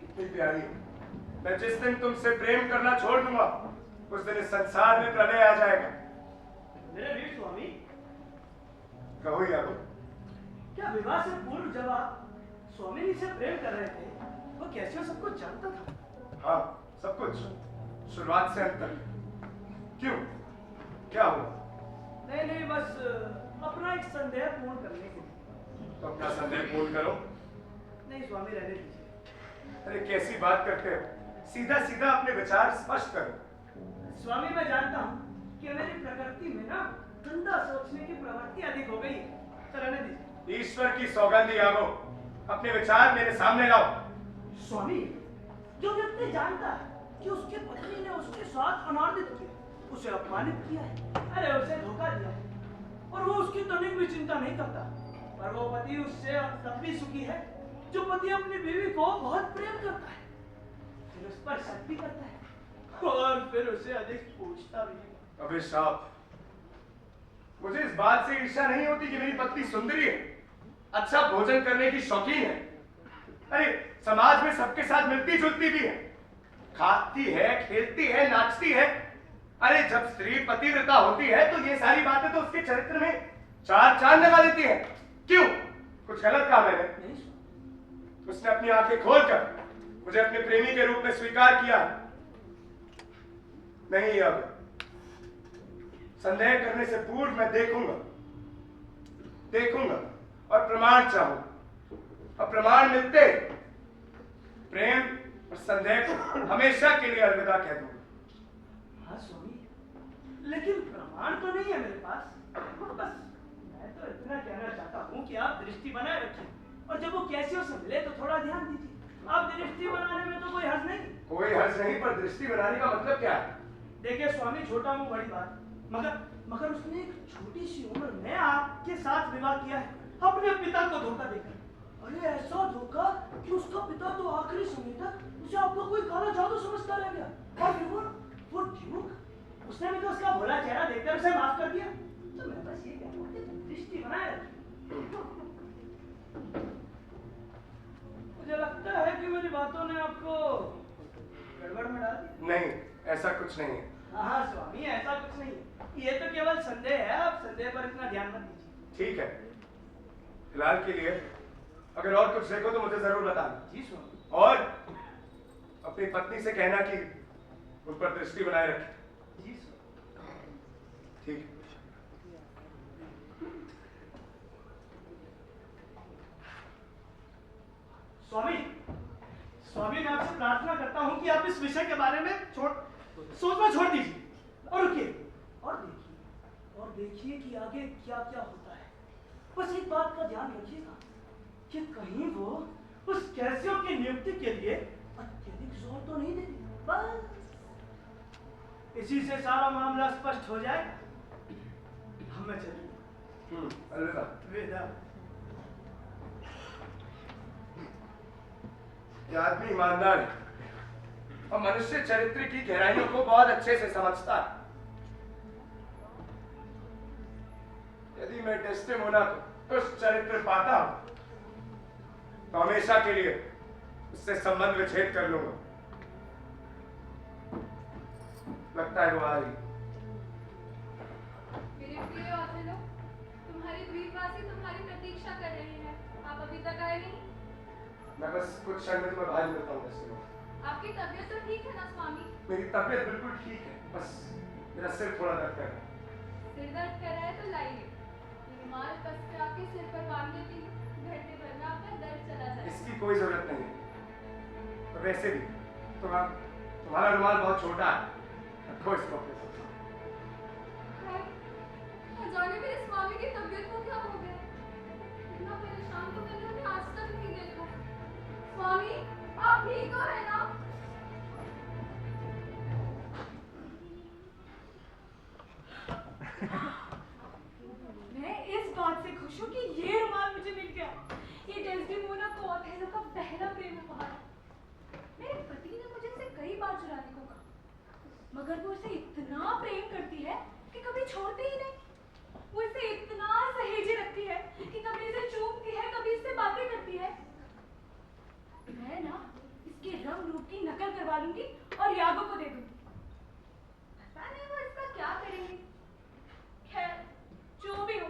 Speaker 3: कितनी प्यारी हो। मैं जिस दिन तुमसे प्रेम करना छोड़ दूंगा, उस दिन इस संसार में प्रलय आ जाएगा।
Speaker 7: मेरे वीर स्वामी,
Speaker 3: कहो यारो।
Speaker 7: क्या विवाह से पूर्व जब आप स्वामी से प्रेम कर रहे थे, वो कैसे सब कुछ जानता था?
Speaker 3: हाँ, सब कुछ, शुरुआत से अंत तक। क्यों? क्या हुआ?
Speaker 7: नहीं नहीं, बस अपना एक संदेह पूर्ण करने के लिए।
Speaker 3: तो अपना संदेह पूर्ण करो।
Speaker 7: नहीं स्वामी, रहने दीजिए।
Speaker 3: अरे कैसी बात करते हो? सीधा सीधा अपने विचार स्पष्ट करो।
Speaker 7: स्वामी, मैं जानता हूँ कि मेरी प्रकृति में ना गंदा सोचने की प्रवृत्ति अधिक हो गई है, तो रहने दीजिए।
Speaker 3: ईश्वर की सौगंध यागो, अपने विचार मेरे सामने लाओ।
Speaker 7: स्वामी, जो व्यक्ति जानता है कि उसकी पत्नी ने उसके साथ अनार्दित किया, उसे अपमानित किया है, अरे उसे धोखा दिया है, और वो उसकी तनिक भी चिंता नहीं करता, पर वो पति उससे तब भी सुखी है जो पति अपनी बीवी को बहुत प्रेम करता है, फिर उस पर शक भी करता है और फिर उसे अधिक पूछता भी है।
Speaker 3: अभिशाप। मुझे इस बात से ईर्ष्या नहीं होती कि मेरी पत्नी सुंदरी है, अच्छा भोजन करने की शौकीन है, अरे समाज में सबके साथ मिलती जुलती भी है, खाती है, खेलती है, नाचती है। अरे जब स्त्री पतिव्रता होती है तो ये सारी बातें तो उसके चरित्र में चार चांद लगा देती है। क्यों? कुछ गलत कहा मैंने?
Speaker 7: नहीं।
Speaker 3: उसने अपनी आंखें खोलकर मुझे अपने प्रेमी के रूप में स्वीकार किया। नहीं, अब संदेह करने से पूर्व मैं देखूंगा और प्रमाण चाहूंगा, और प्रमाण मिलते प्रेम और संदेह को हमेशा के लिए अलविदा कह दूंगा।
Speaker 7: हाँ स्वामी, लेकिन प्रमाण तो नहीं है मेरे पास। बस मैं तो इतना कहना चाहता हूँ कि आप दृष्टि बनाए रखिए, और जब वो कैसियो से मिले तो थोड़ा ध्यान दीजिए। आप दृष्टि बनाने में तो कोई हर्ज नहीं।
Speaker 3: कोई हर्ज नहीं, पर दृष्टि बनाने का मतलब क्या है?
Speaker 7: देखिए स्वामी, छोटा मुंह बड़ी बात, मगर उसने एक छोटी सी उम्र में आपके साथ विवाह किया है, अपने पिता को धोखा देकर। अरे ऐसा धोखा कि उसका पिता तो आखिरी समय तक उसे आपको कोई काला जादू समझता रह गया, और फिर वो ड्यूक, उसने भी तो उसका भोला चेहरा देखकर उसे माफ कर दिया। तो मैं बस ये कहता हूँ कि दृष्टि बनाए रखिए। मुझे लगता है कि मेरी बातों ने आपको गड़बड़ में डाल दिया।
Speaker 3: नहीं, ऐसा कुछ नहीं है।
Speaker 7: हाँ स्वामी, ऐसा कुछ नहीं है, ये तो केवल संदेह है। आप संदेह पर इतना ध्यान मत दीजिए।
Speaker 3: ठीक है, फिलहाल के लिए अगर और कुछ देखो तो मुझे जरूर बताना।
Speaker 7: जी स्वामी।
Speaker 3: और अपनी पत्नी से कहना कि उन पर दृष्टि बनाए रखे।
Speaker 7: जी स्वामी।
Speaker 3: ठीक है।
Speaker 7: स्वामी, स्वामी, मैं आपसे प्रार्थना करता हूँ कि आप इस विषय के बारे में सोचना छोड़ दीजिए और रुकिए और देखिए कि आगे क्या क्या होता है। बस एक बात का ध्यान रखिएगा कि कहीं वो उस कैसियो की नियुक्ति के लिए अत्यधिक जोर तो नहीं देते। बस इसी से सारा मामला स्पष्ट हो जाएगा। हमें चलिए।
Speaker 3: अलविदा।
Speaker 7: विदा।
Speaker 3: यह आदमी ईमानदार है और मनुष्य चरित्र की गहराइयों को बहुत अच्छे से समझता है। यदि मैं डेस्टिमोना को उस चरित्र पाता हूं तो हमेशा के लिए उससे संबंध विच्छेद कर लूंगा। लगता है वो आ रही।
Speaker 6: मेरे प्रिय ऑथेलो, तुम्हारे द्वीपवासी तुम्हारी प्रतीक्षा कर रहे हैं। आप अभी तक आए नहीं?
Speaker 3: मैं बस कुछ क्षण में तुम्हें भाज लेता हूँ डेस्टिमोना।
Speaker 6: आपकी तबीयत तो ठीक है ना स्वामी?
Speaker 3: मेरी तबीयत बिल्कुल ठीक है, बस मेरा सिर थोड़ा दर्द कर रहा है।
Speaker 6: सिर दर्द कर रहा है तो लाइए, रुमाल कस के आपके सिर पर बांध देती हूँ। घंटे भर में आपका दर्द चला जाएगा।
Speaker 3: इसकी कोई जरूरत नहीं है। और वैसे भी तुम्हारा रुमाल बहुत छोटा है, रखो इसको अपने साथ।
Speaker 6: न जाने मेरे स्वामी की तबीयत को क्या हो गया। इतना परेशान तो मैंने उन्हें आज तक नहीं देखा। स्वामी, आप ठीक हो है ना?
Speaker 9: मैं इस बात से खुश हूँ कि ये रुमाल मुझे मिल गया। ये डेस्डेमोना को ओथेलो का पहला प्रेम उपहार है। मेरे पति ने मुझे इसे कई बार चुराने को कहा, मगर वो इसे इतना प्रेम करती है कि कभी छोड़ती ही नहीं। वो इसे इतना सहेजे रखती है कि कभी इसे चूमती है, कभी इससे बातें करती है। मैं ना इसके रंग रूप की नकल करवा लूंगी और यागो को दे दूंगी। पता नहीं वो इसका क्या करेंगे। खैर, जो भी हो,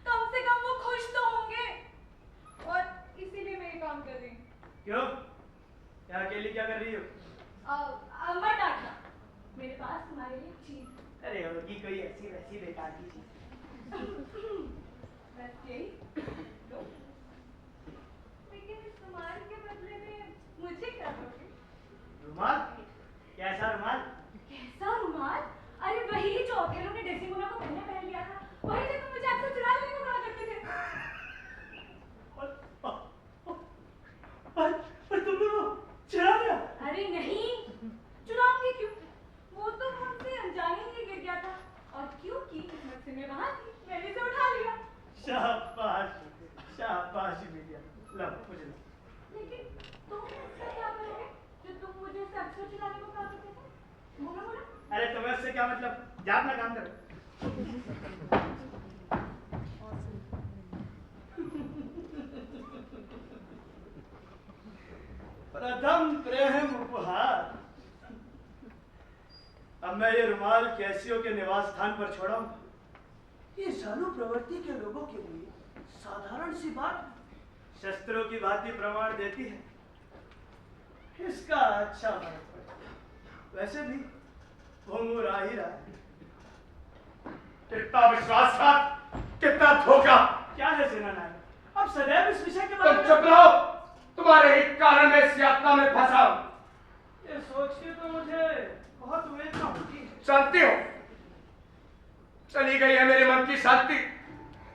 Speaker 9: कम से कम वो खुश तो होंगे। और इसीलिए मैं ये काम कर रही हूँ।
Speaker 7: क्यों? यहाँ अकेली क्या कर रही हो?
Speaker 9: मत डांटना, मेरे पास तुम्हारे लिए एक चीज।
Speaker 7: अरे होगी कोई ऐसी वैसी बेकार की चीज।
Speaker 9: बस यही लो। लेकिन इस रुमाल के बदले में मुझे क्या दोगे?
Speaker 7: रुमाल? कैसा रुमाल?
Speaker 9: कैसा रुमाल? अरे वही जो ओथेलो ने डेस्डेमोना को पहन लिया था। वही जो तुम मुझे आपसे चुरा लेने को कहा करते थे।
Speaker 7: पर तुमने वो चुरा लिया?
Speaker 9: अरे नहीं, चुराऊंगी क्यों? वो तो मुझसे अनजाने ही गिर गया था और क्योंकि किस्मत से मैं वहां थी, मैंने इसे उठा लिया।
Speaker 7: शाबाश, शाबाश मिलिया। लो मुझे लो।
Speaker 9: लेकिन तुम इसका क्या करोगे जो तुम मुझे इससे अक्सर चुराने को कहा करते थे? बोलो बोलो।
Speaker 7: अरे तुम्हें उससे क्या मतलब? जा अपना काम करो। प्रथम प्रेम उपहार। अब मैं ये रुमाल कैसियो के निवास स्थान पर छोड़ाऊंगा।
Speaker 10: ये सालू प्रवृत्ति के लोगों के लिए साधारण सी बात है।
Speaker 7: शस्त्रों की भांति प्रमाण देती है। इसका अच्छा महत्व है। वैसे भी वो मुंह आ ही रहा है।
Speaker 3: कितना विश्वासघात, कितना धोखा।
Speaker 7: क्या है सेनानायक, अब सदैव इस विषय के बारे
Speaker 3: तुम
Speaker 7: में
Speaker 3: चुप रहो। तुम्हारे ही कारण मैं इस यात्रा में फंसा हूं।
Speaker 7: ये सोच के तो मुझे बहुत वेदना होती है।
Speaker 3: जानती हो, चली गई है मेरे मन की शांति,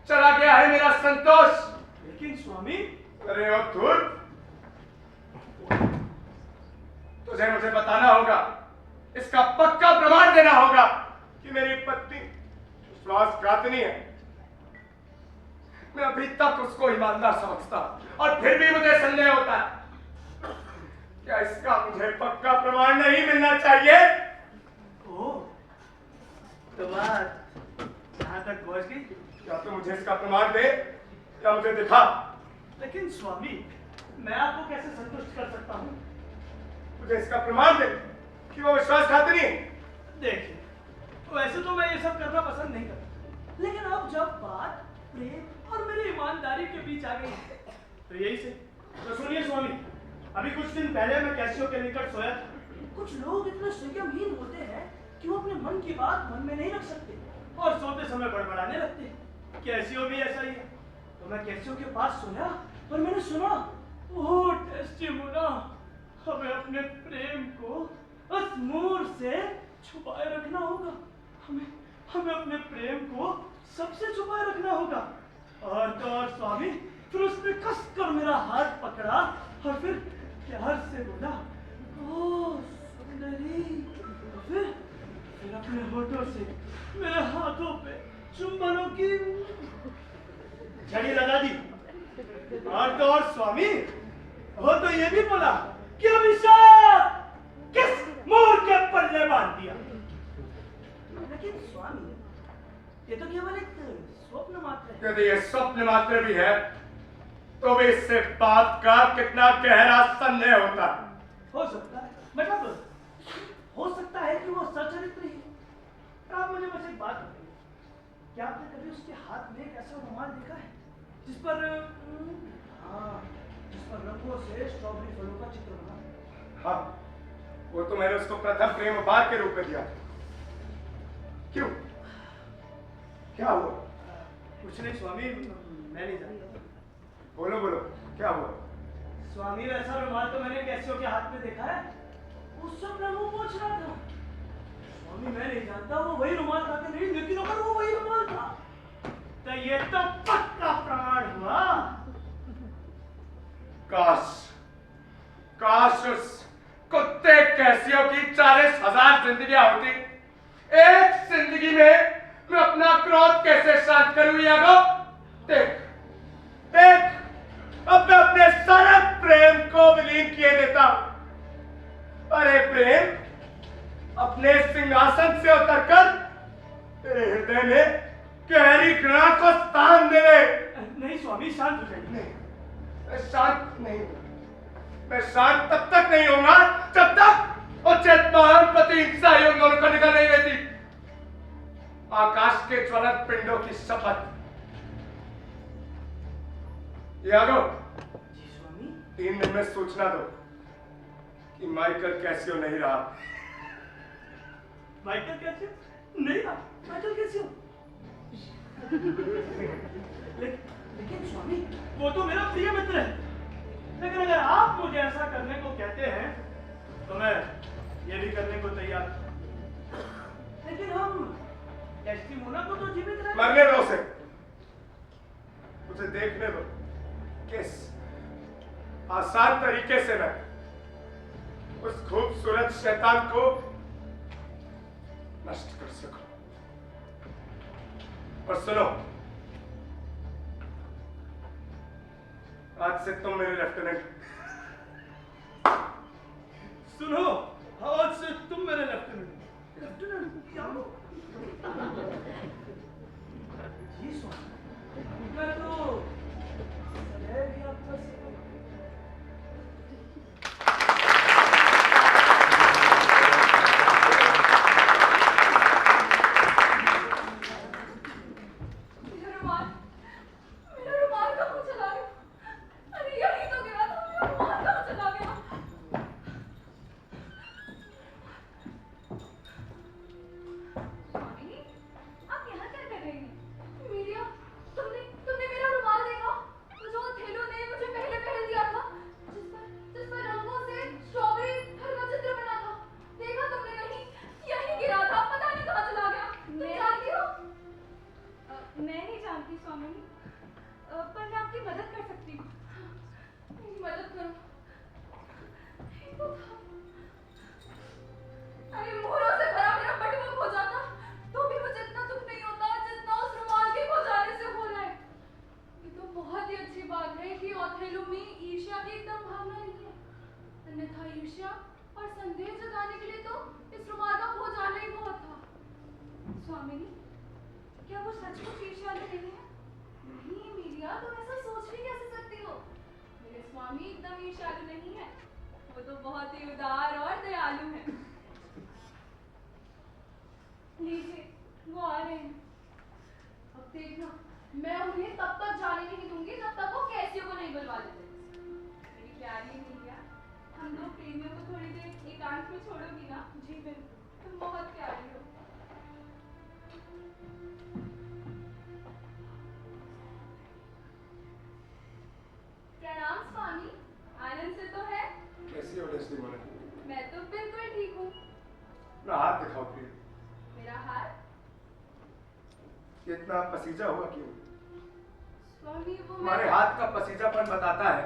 Speaker 3: चला गया है मेरा संतोष।
Speaker 7: लेकिन स्वामी,
Speaker 3: अरे ओ धूर्त, तुझे मुझे बताना होगा, इसका पक्का प्रमाण देना होगा कि मेरी पत्नी विश्वासघातनी है। मैं अभी तक उसको ईमानदार समझता और फिर भी मुझे संदेह होता है। क्या इसका मुझे पक्का प्रमाण नहीं मिलना चाहिए?
Speaker 7: ओह, तो बात यहाँ तक पहुँच गई।
Speaker 3: क्या तू मुझे इसका प्रमाण दे या मुझे दिखा।
Speaker 7: लेकिन स्वामी, मैं आपको कैसे संतुष्ट कर सकता हूँ?
Speaker 3: मुझे इसका प्रमाण दे कि वो विश्वासघातनी है।
Speaker 7: देखिए, वैसे तो मैं ये सब करना पसंद नहीं करता,
Speaker 10: लेकिन अब जब बात प्रेम और मेरी ईमानदारी के बीच आ गई है,
Speaker 7: तो यही से। तो सुनिए स्वामी, अभी कुछ दिन पहले मैं कैसियो के निकट सोया था।
Speaker 10: कुछ लोग इतने संयमहीन होते हैं कि वो अपने मन की बात मन में नहीं रख सकते
Speaker 7: और सोते समय बड़बड़ाने लगते हैं। कैसियो भी ऐसा ही है। तो मैं कैसियो के पास सोया और मैंने सुना, ओह डेस्डेमोना, हमें अपने प्रेम को उस मूर से छुपाए रखना होगा। हमें अपने प्रेम को सबसे छुपाए रखना होगा। और तो और स्वामी, फिर उसने कस कर मेरा हाथ पकड़ा और फिर प्यार से बोला, ओ सुंदरी। फिर अपने होठों से मेरे हाथों पे चुंबनों की झड़ी लगा दी। और तो और स्वामी, वो तो ये भी बोला कि अभिशाप किस मोर के पल्ले बांध दिया। लेकिन स्वामी, ये तो केवल एक स्वप्न मात्र है।
Speaker 3: यदि ये स्वप्न मात्र भी है तो भी इससे बात का कितना गहरा संदेह होता है।
Speaker 7: हो सकता है, मतलब हो सकता है कि वो सचरित्र ही है। आप मुझे बस एक बात बताइए, क्या आपने कभी उसके हाथ में एक ऐसा रुमाल देखा है जिस पर रंगों से स्ट्रॉबेरी फलों का चित्र बना?
Speaker 3: हाँ, वो तो मैंने उसको प्रथम प्रेम उपहार के रूप में दिया। क्यों, क्या हुआ?
Speaker 7: कुछ नहीं स्वामी, मैं नहीं जानता।
Speaker 3: बोलो बोलो, क्या हुआ?
Speaker 7: स्वामी, वैसा रुमाल तो मैंने कैसियो के हाथ में देखा है। उस समय वो पूछ रहा था। स्वामी, मैं नहीं जानता वो वही रुमाल था कि नहीं, लेकिन अगर वो वही रुमाल था तो ये तो पक्का प्रमाण हुआ।
Speaker 3: काश उस कुत्ते कैसियो की 40,000 जिंदगियां होती। एक जिंदगी में मैं अपना क्रोध कैसे शांत करूं यागो? देख देख, अब मैं अपने सारे प्रेम को विलीन किए देता हूं। अरे प्रेम, अपने सिंहासन से उतरकर तेरे हृदय में गहरी घृणा को स्थान दे दे।
Speaker 7: नहीं स्वामी, शांत हो जाइए।
Speaker 3: नहीं, मैं शांत नहीं हूं। मैं शांत तब तक नहीं होऊंगा जब तक उचित महान प्रतिहिंसा इन दोनों को निकल नहीं लेती। आकाश के ज्वलंत पिंडों की शपथ। यागो,
Speaker 7: जी स्वामी।
Speaker 3: 3 दिन में सूचना दो कि माइकल कैसियो नहीं रहा।
Speaker 7: माइकल कैसियो नहीं रहा? Michael Casio? लेकिन स्वामी, वो तो मेरा प्रिय मित्र है। लेकिन अगर आप मुझे ऐसा करने को कहते हैं तो मैं ये भी करने को तैयार हूं। लेकिन हम डेस्टिमोना को तो जीवित रहे।
Speaker 3: मरने दो उसे, उसे देखने दो किस आसान तरीके से मैं उस खूबसूरत शैतान को नष्ट कर सकूं। और सुनो, आज से तुम मेरे लेफ्टिनेंट।
Speaker 7: सुनो, आज से तुम मेरे लेफ्टिनेंट। लेफ्टिनेंट क्या हो? जी स्वामी, मैं तो सदैव ही आपका सेवक हूं।
Speaker 6: मेरा रुमाल कहाँ चला गया? अरे यही तो गिरा था, मेरा रुमाल कहाँ चला गया? स्वामी, आप यहाँ क्या कर रही हैं? मीडिया, तुमने मेरा रुमाल देखा? जो थेलो ने मुझे पहले पहन दिया था, जिस पर रंगों से स्ट्रॉबेरी फल का चित्र बना था। देखा तुमने कहीं? यही गिरा था, पता नहीं कहाँ चला गया। तुम जानती हो? मैं नहीं जानती स्वामी, पर मैं आपकी मदद कर सकती हूँ। मेरी मदद करो। ये तो था। अरे मोहरों से भरा मेरा बटुआ खो जाता तो भी मुझे इतना दुख नहीं होता जितना उस रुमाल के खो जाने से हो रहा है। ये तो बहुत ही अच्छी बात है कि ओथेलो में ईर्ष्या की एकदम भावना नहीं है। अन्यथा ईर्ष्या और संदेह जगाने के लिए तो इस रुमाल का खो जाना ही बहुत था। स्वामिनी, क्या वो सचमुच ईर्ष्यालु नहीं है? नहीं मीडिया, तुम ऐसा सोच भी कैसे सकती हो? मेरे स्वामी एकदम ईर्ष्यालु नहीं है। वो तो बहुत ही उदार और दयालु है। लीजिए, वो आ रहे हैं। अब देखना, मैं उन्हें तब तक जाने नहीं दूंगी जब तक वो कैसियो को नहीं बुलवा देते। मेरी प्यारी मीडिया, हम लोग प्रेमियों को थोड़ी देर एकांत में छोड़ोगी ना? जी बिल्कुल, तुम बहुत प्यारी हो। प्रणाम स्वामी, आनंद से तो है?
Speaker 3: कैसी हो डेस्टिनी? ये इतना पसीजा हुआ क्यों?
Speaker 6: स्वामी वो
Speaker 3: तुम्हारे हाथ का पसीजापन बताता है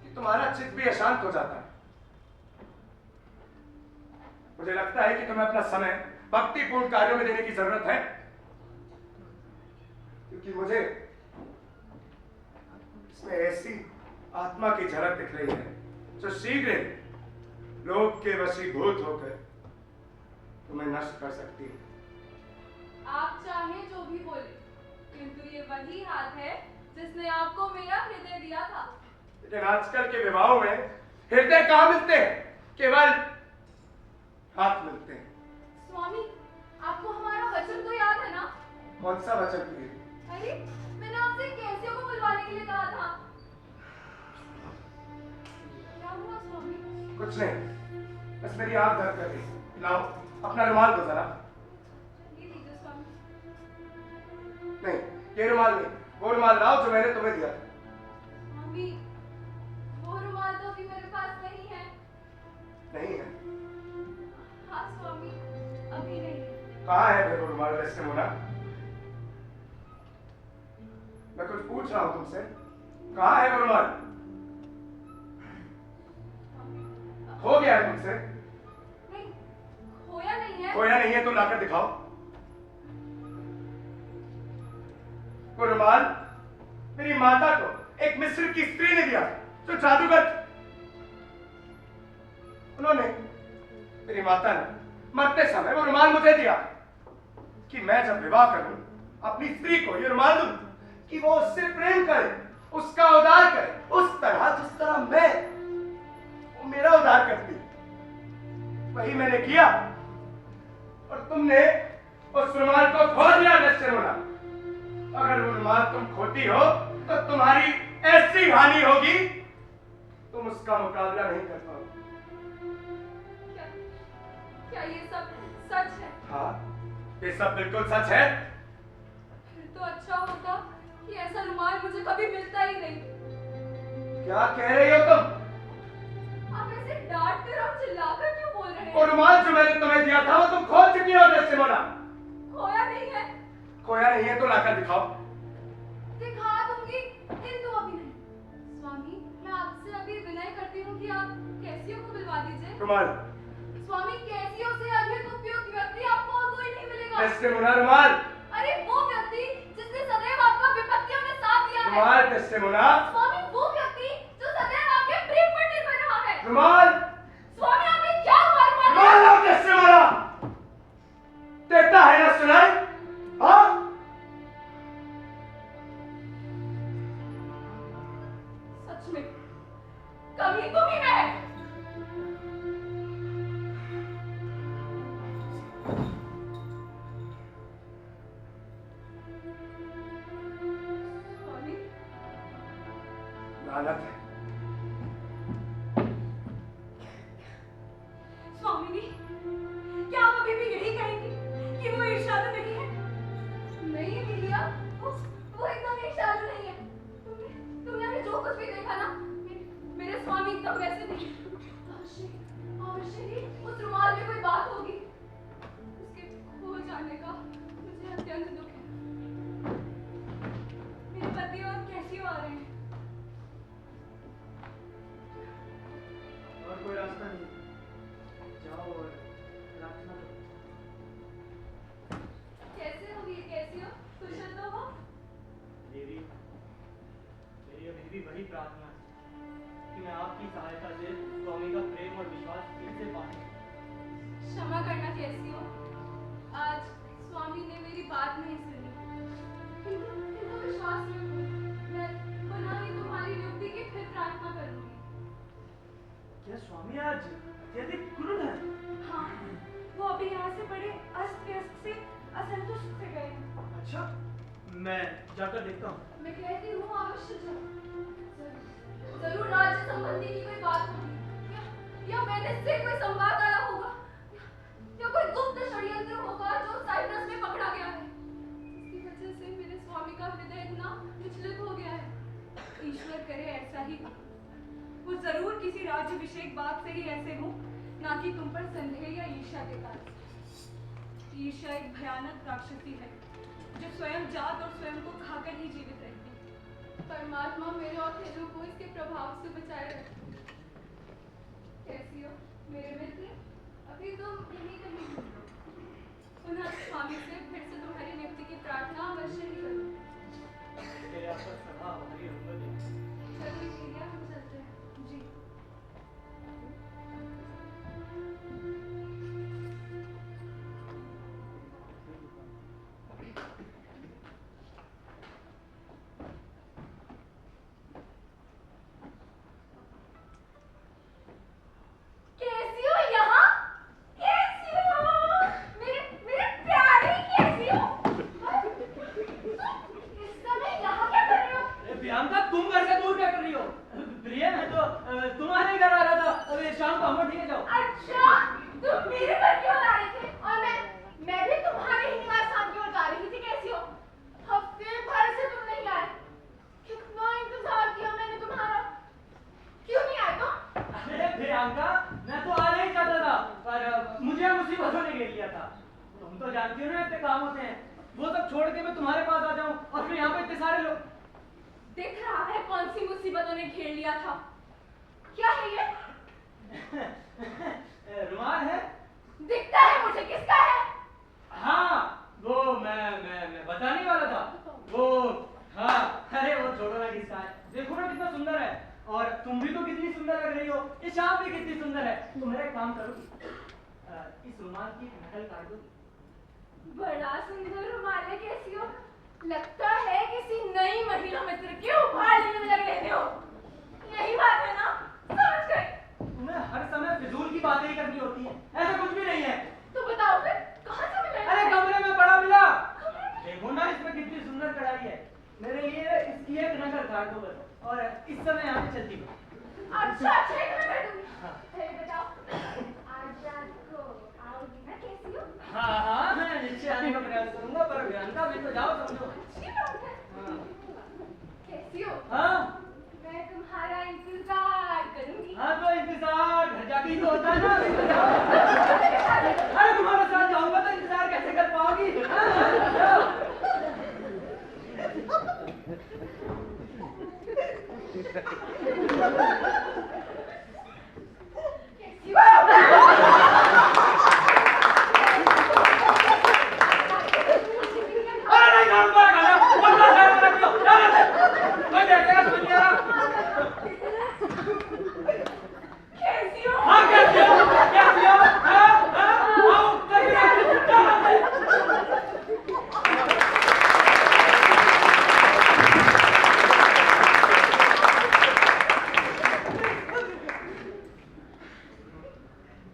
Speaker 3: कि तुम्हारा चित्त भी अशांत हो जाता है। मुझे लगता है कि तुम्हें अपना समय भक्तिपूर्ण कार्यों में देने की जरूरत है, क्योंकि मुझे इसमें ऐसी आत्मा की झलक दिख रही है जो शीघ्र लोभ के वशीभूत होकर तुम्हें नष्ट कर सकती है।
Speaker 6: आप चाहे जो भी बोले, किंतु ये वही हाथ है जिसने आपको मेरा हृदय दिया था।
Speaker 3: लेकिन आजकल के विवाहों में हृदय कहाँ मिलते हैं, केवल हाथ मिलते हैं।
Speaker 6: स्वामी, आपको हमारा वचन तो याद है ना?
Speaker 3: कौन सा वचन प्रिय?
Speaker 6: अरे, मैंने आपसे कैसियों को बुलवाने के लिए कहा था। क्या हुआ स्वामी?
Speaker 3: कुछ नहीं, बस मेरी आंख दर्द कर रही। लाओ अपना रुमाल दो जरा।
Speaker 6: ये लीजिए स्वामी।
Speaker 3: नहीं, ये रुमाल नहीं, वो रुमाल लाओ जो मैंने तुम्हें दिया था।
Speaker 6: स्वामी, वो रुमाल तो अभी मेरे पास नहीं है।
Speaker 3: नहीं है?
Speaker 6: हाँ स्वामी, अभी नहीं है।
Speaker 3: कहाँ है फिर वो रुमाल डेस्टिमोना? मैं कुछ पूछ रहा हूँ तुमसे, कहाँ है वो रुमाल? खो गया है तुमसे?
Speaker 6: नहीं, खोया नहीं है।
Speaker 3: खोया नहीं है तो लाकर दिखाओ। वो रुमाल मेरी माता को एक मिस्र की स्त्री ने दिया जो जादूगर थी। उन्होंने, मेरी माता ने मरते समय वो रुमाल मुझे दिया कि मैं जब विवाह करूं अपनी स्त्री को ये रुमाल दूं कि वो उससे प्रेम करे, उसका उद्धार करे, उस तरह जिस तरह मैं वो मेरा उद्धार करती। वही मैंने किया और तुमने उस रुमाल को खो दिया डेस्टिमोना। अगर वो रुमाल तुम खोती हो तो तुम्हारी ऐसी हानि होगी तुम उसका मुकाबला नहीं कर पाओगे।
Speaker 6: क्या ये सब सच है?
Speaker 3: हाँ, ये सब बिल्कुल सच है।
Speaker 6: फिर तो अच्छा होता कि ऐसा रुमाल मुझे कभी मिलता ही नहीं।
Speaker 3: क्या कह रही हो तुम?
Speaker 6: आप ऐसे डांट कर और चिल्लाकर क्यों बोल रहे हैं?
Speaker 3: वो रुमाल जो मैंने तुम्हें दिया था वो तुम खो चुकी हो डेस्टिमोना।
Speaker 6: खोया नहीं है।
Speaker 3: खोया नहीं है तो लाकर दिखाओ।
Speaker 6: दिखा दूंगी, किंतु अभी नहीं। स्वामी, मैं आपसे अभी विनय करती हूँ कि आप कैसियों को बुलवा दीजिए।
Speaker 3: रुमाल।
Speaker 6: स्वामी, कैसियों से अधिक उपयुक्त व्यक्ति आपको और कोई नहीं मिलेगा।
Speaker 3: डेस्टिमोना रुमाल।
Speaker 6: अरे वो व्यक्ति जिसने सदैव आपका विपत्तियों में साथ दिया है।
Speaker 3: रुमाल डेस्टिमोना।
Speaker 6: स्वामी, वो व्यक्ति जो सदैव आपके प्रेम पर निर्भर रहा है।
Speaker 3: रुमाल।
Speaker 6: स्वामी, आपने क्या रुमाल
Speaker 3: रुमाल लाओ डेस्टिमोना। देता है ना सुनाई? हाँ?
Speaker 6: सच में कभी तुम ही है। स्वामी,
Speaker 3: लानत है।
Speaker 9: स्वामिनी, क्या आप अभी भी यही कहेंगी कि वो ईर्ष्यालु नहीं है?
Speaker 6: नहीं मिलिया, वो एकदम ईर्ष्यालु नहीं है। तुमने अभी जो कुछ भी देखा ना, मेरे स्वामी एकदम वैसे नहीं। अवश्य ही उस रुमाल में कोई बात होगी। उसके खो जाने का मुझे अत्यंत दुख है। मेरे पति और कैसी आ रहे हैं?
Speaker 7: और कोई रास्ता नहीं, जाओ और प्रार्थना करो।
Speaker 6: कैसे हो वीर, कैसी हो? कुशल तो हो?
Speaker 7: देवी, मेरी अभी भी वही प्रार्थना है कि मैं आपकी सहायता से स्वामी का प्रेम और विश्वास फिर से पा सकूं।
Speaker 6: क्षमा करना कैसी हो? आज स्वामी ने मेरी बात नहीं सुनी, किंतु विश्वास रखो, मैं पुनः ही तुम्हारी नियुक्ति की फिर प्रार्थना करूंगी।
Speaker 7: क्या स्वामी आज अत्यधिक क्रुद्ध है?
Speaker 9: हाँ, वो अभी यहाँ से बड़े अस्त व्यस्त से असंतुष्ट से गए हैं।
Speaker 7: अच्छा, मैं जाकर देखता हूँ।
Speaker 6: मैं कहती हूँ अवश्य जाओ। जरूर राज्य संबंधी की कोई बात होगी, या मैंने से कोई संवाद आया होगा, या कोई गुप्त षड्यंत्र होगा जो साइप्रस में पकड़ा गया है। इसकी वजह से मेरे स्वामी का हृदय इतना विचलित हो गया है।
Speaker 9: ईश्वर करे ऐसा ही हो। वो जरूर किसी राज्याभिषेक बात से ही ऐसे हो, ना कि तुम पर संदेह या ईर्ष्या के कारण। ईर्ष्या एक भयानक राक्षसी है जो स्वयं जात और स्वयं को खाकर ही जीवित रहती है।
Speaker 6: परमात्मा मेरे ओथेलो को इसके प्रभाव से बचाए रखे। कैसी हो मेरे मित्र? अभी तुम यहीं कहीं हो। पुनः स्वामी से फिर से तुम्हारी नियुक्ति की प्रार्थना अवश्य ही करूँ। चलिए ठीक है, हम चलते हैं जी।
Speaker 9: कैसी हो यहाँ? कैसी हो? मेरे प्यारे कैसी हो? इस समय यहाँ क्या कर रहे हो?
Speaker 7: प्रियंका, तुम घर से दूर क्या कर रही हो? प्रिय, मैं तो तुम्हारे घर आ रहा था। अभी शाम को हम ठीक है, जाओ।
Speaker 9: अच्छा, तुम मेरे घर क्यों आ रहे थे? और मैं भी तुम्हारे ही निवास स्थान की ओर जा रही थी। कैसी हो? हफ्ते भर से तुम नहीं आए। कितना इंतजार किया मैंने तुम्हारा। क्यों नहीं आए तुम?
Speaker 7: अरे प्रियंका, मैं तो आना ही चाहता था, पर मुझे मुसीबतों ने घेर लिया था। तुम तो जानती हो ना, इतने काम होते हैं। वो सब छोड़ के मैं तुम्हारे पास आ जाऊं और फिर यहाँ पे इतने सारे लोग।
Speaker 9: दिख रहा है कौन सी मुसीबतों ने घेर लिया था। क्या है ये?
Speaker 7: रुमाल है?
Speaker 9: दिखता है मुझे, किसका है?
Speaker 7: हाँ, वो मैं बताने वाला था। वो हाँ, अरे वो छोड़ो ना, किसका है। देखो ना कितना सुंदर है, और तुम भी तो कितनी सुंदर लग रही हो। ये शाम भी कितनी सुंदर है। तो मेरा एक काम करोगी, इस रुमाल की नकल काट दो।
Speaker 9: बड़ा सुंदर रुमाल है। कैसी हो? लगता है किसी नई महिला मित्र के उभारने में लग रहे हो। यही बात है ना? समझ गए।
Speaker 7: तुम्हें हर समय फिजूल की बातें ही करनी होती है, ऐसा कुछ भी नहीं है।
Speaker 9: तो बताओ फिर कहाँ से मिले?
Speaker 7: अरे कमरे में पड़ा मिला। देखो ना इसमें कितनी सुंदर कढ़ाई है। मेरे लिए इसकी एक नकल काट दो बस, और इस समय यहाँ पे चलती हो।
Speaker 9: अच्छा अच्छा, एक मिनट कर दूंगी। फिर बताओ, आज रात को आओगी ना? कैसी हो?
Speaker 7: हाँ हाँ, मैं नीचे आने का प्रयास करूंगा, पर प्रियंका मैं तो जाओ समझो।
Speaker 9: अच्छी बात है।
Speaker 7: हाँ
Speaker 9: कैसी हो?
Speaker 7: हाँ
Speaker 9: मैं तुम्हारा इंतजार करूंगी।
Speaker 7: हाँ, तो इंतजार घर जाके ही तो होता है ना। अरे तुम्हारे साथ जाऊंगा तो इंतजार कैसे कर पाओगी?
Speaker 9: कैसी हो?
Speaker 7: अरे नहीं जाऊंगा, खाना बंदा है, रख लो, जाने दे। कोई देखेगा समझ नहीं आ रहा।
Speaker 9: कैसी हो?
Speaker 7: हाँ कैसी हो? कैसी हो? हाँ हाँ, आओ देखिए, जाने दे।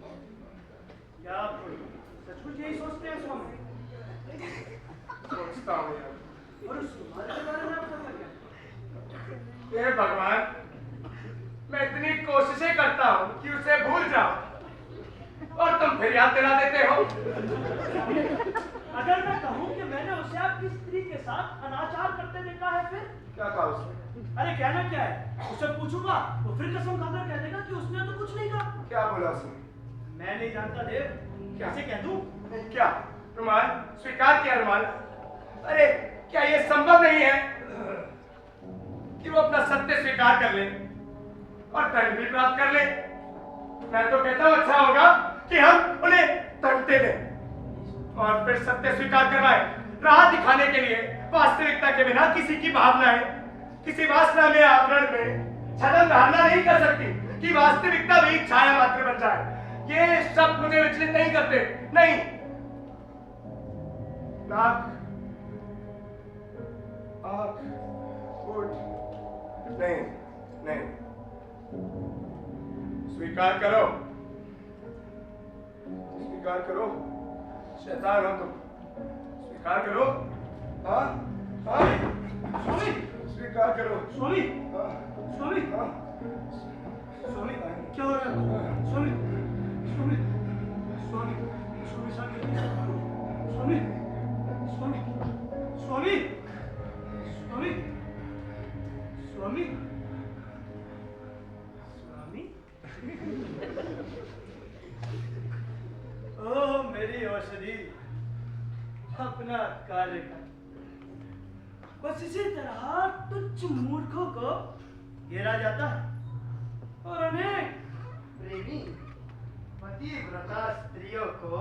Speaker 7: क्या आप सचमुच यही सोचते हैं स्वामी?
Speaker 3: सोचता हूँ यार।
Speaker 7: और उस तुम्हारे के बारे में आप सोचते क्या?
Speaker 3: हे भगवान, मैं इतनी कोशिशें करता हूँ कि उसे भूल जाऊं, और तुम फिर याद दिला देते हो।
Speaker 10: अगर मैं कहूँ कि मैंने उसे आपकी स्त्री के साथ अनाचार करते देखा है, फिर
Speaker 3: क्या कहा उसने?
Speaker 10: अरे कहना क्या है, उसे पूछूंगा वो फिर कसम खाकर कह देगा कि उसने तो कुछ नहीं कहा।
Speaker 3: क्या बोला उसने?
Speaker 10: मैं नहीं जानता देव, कैसे कह दूं?
Speaker 3: क्या रुमाल स्वीकार किया? रुमाल, अरे क्या ये संभव नहीं है कि वो अपना सत्य स्वीकार कर ले और दंड भी प्राप्त कर ले? मैं तो कहता हूं अच्छा होगा कि हम उन्हें दंडते दें और फिर सत्य स्वीकार करवाएं, राह दिखाने के लिए वास्तविकता के बिना किसी की भावनाएं, किसी वासना में, आवरण में छलन धारणा नहीं कर सकती कि वास्तविकता भी छाया मात्र बन जाए। ये सब मुझे विचलित नहीं करते। नहीं, नाक, आंख, होठ, नहीं नहीं, स्वीकार करो, स्वीकार करो, शैतान हो तुम, स्वीकार करो। हाँ हाँ
Speaker 10: स्वामी,
Speaker 3: स्वीकार करो।
Speaker 10: स्वामी,
Speaker 3: हाँ
Speaker 10: स्वामी,
Speaker 3: हाँ
Speaker 10: स्वामी, क्या हो रहा है? स्वामी, स्वामी, स्वामी, स्वामी, स्वामी, स्वामी, स्वामी, स्वामी, स्वामी, स्वामी, स्वामी। ओह मेरी औषधि, अपना कार्य कर। बस इसी तरह तुच्छ मूर्खों को घेरा जाता है और अनेक प्रेमी पतिव्रता स्त्रियों को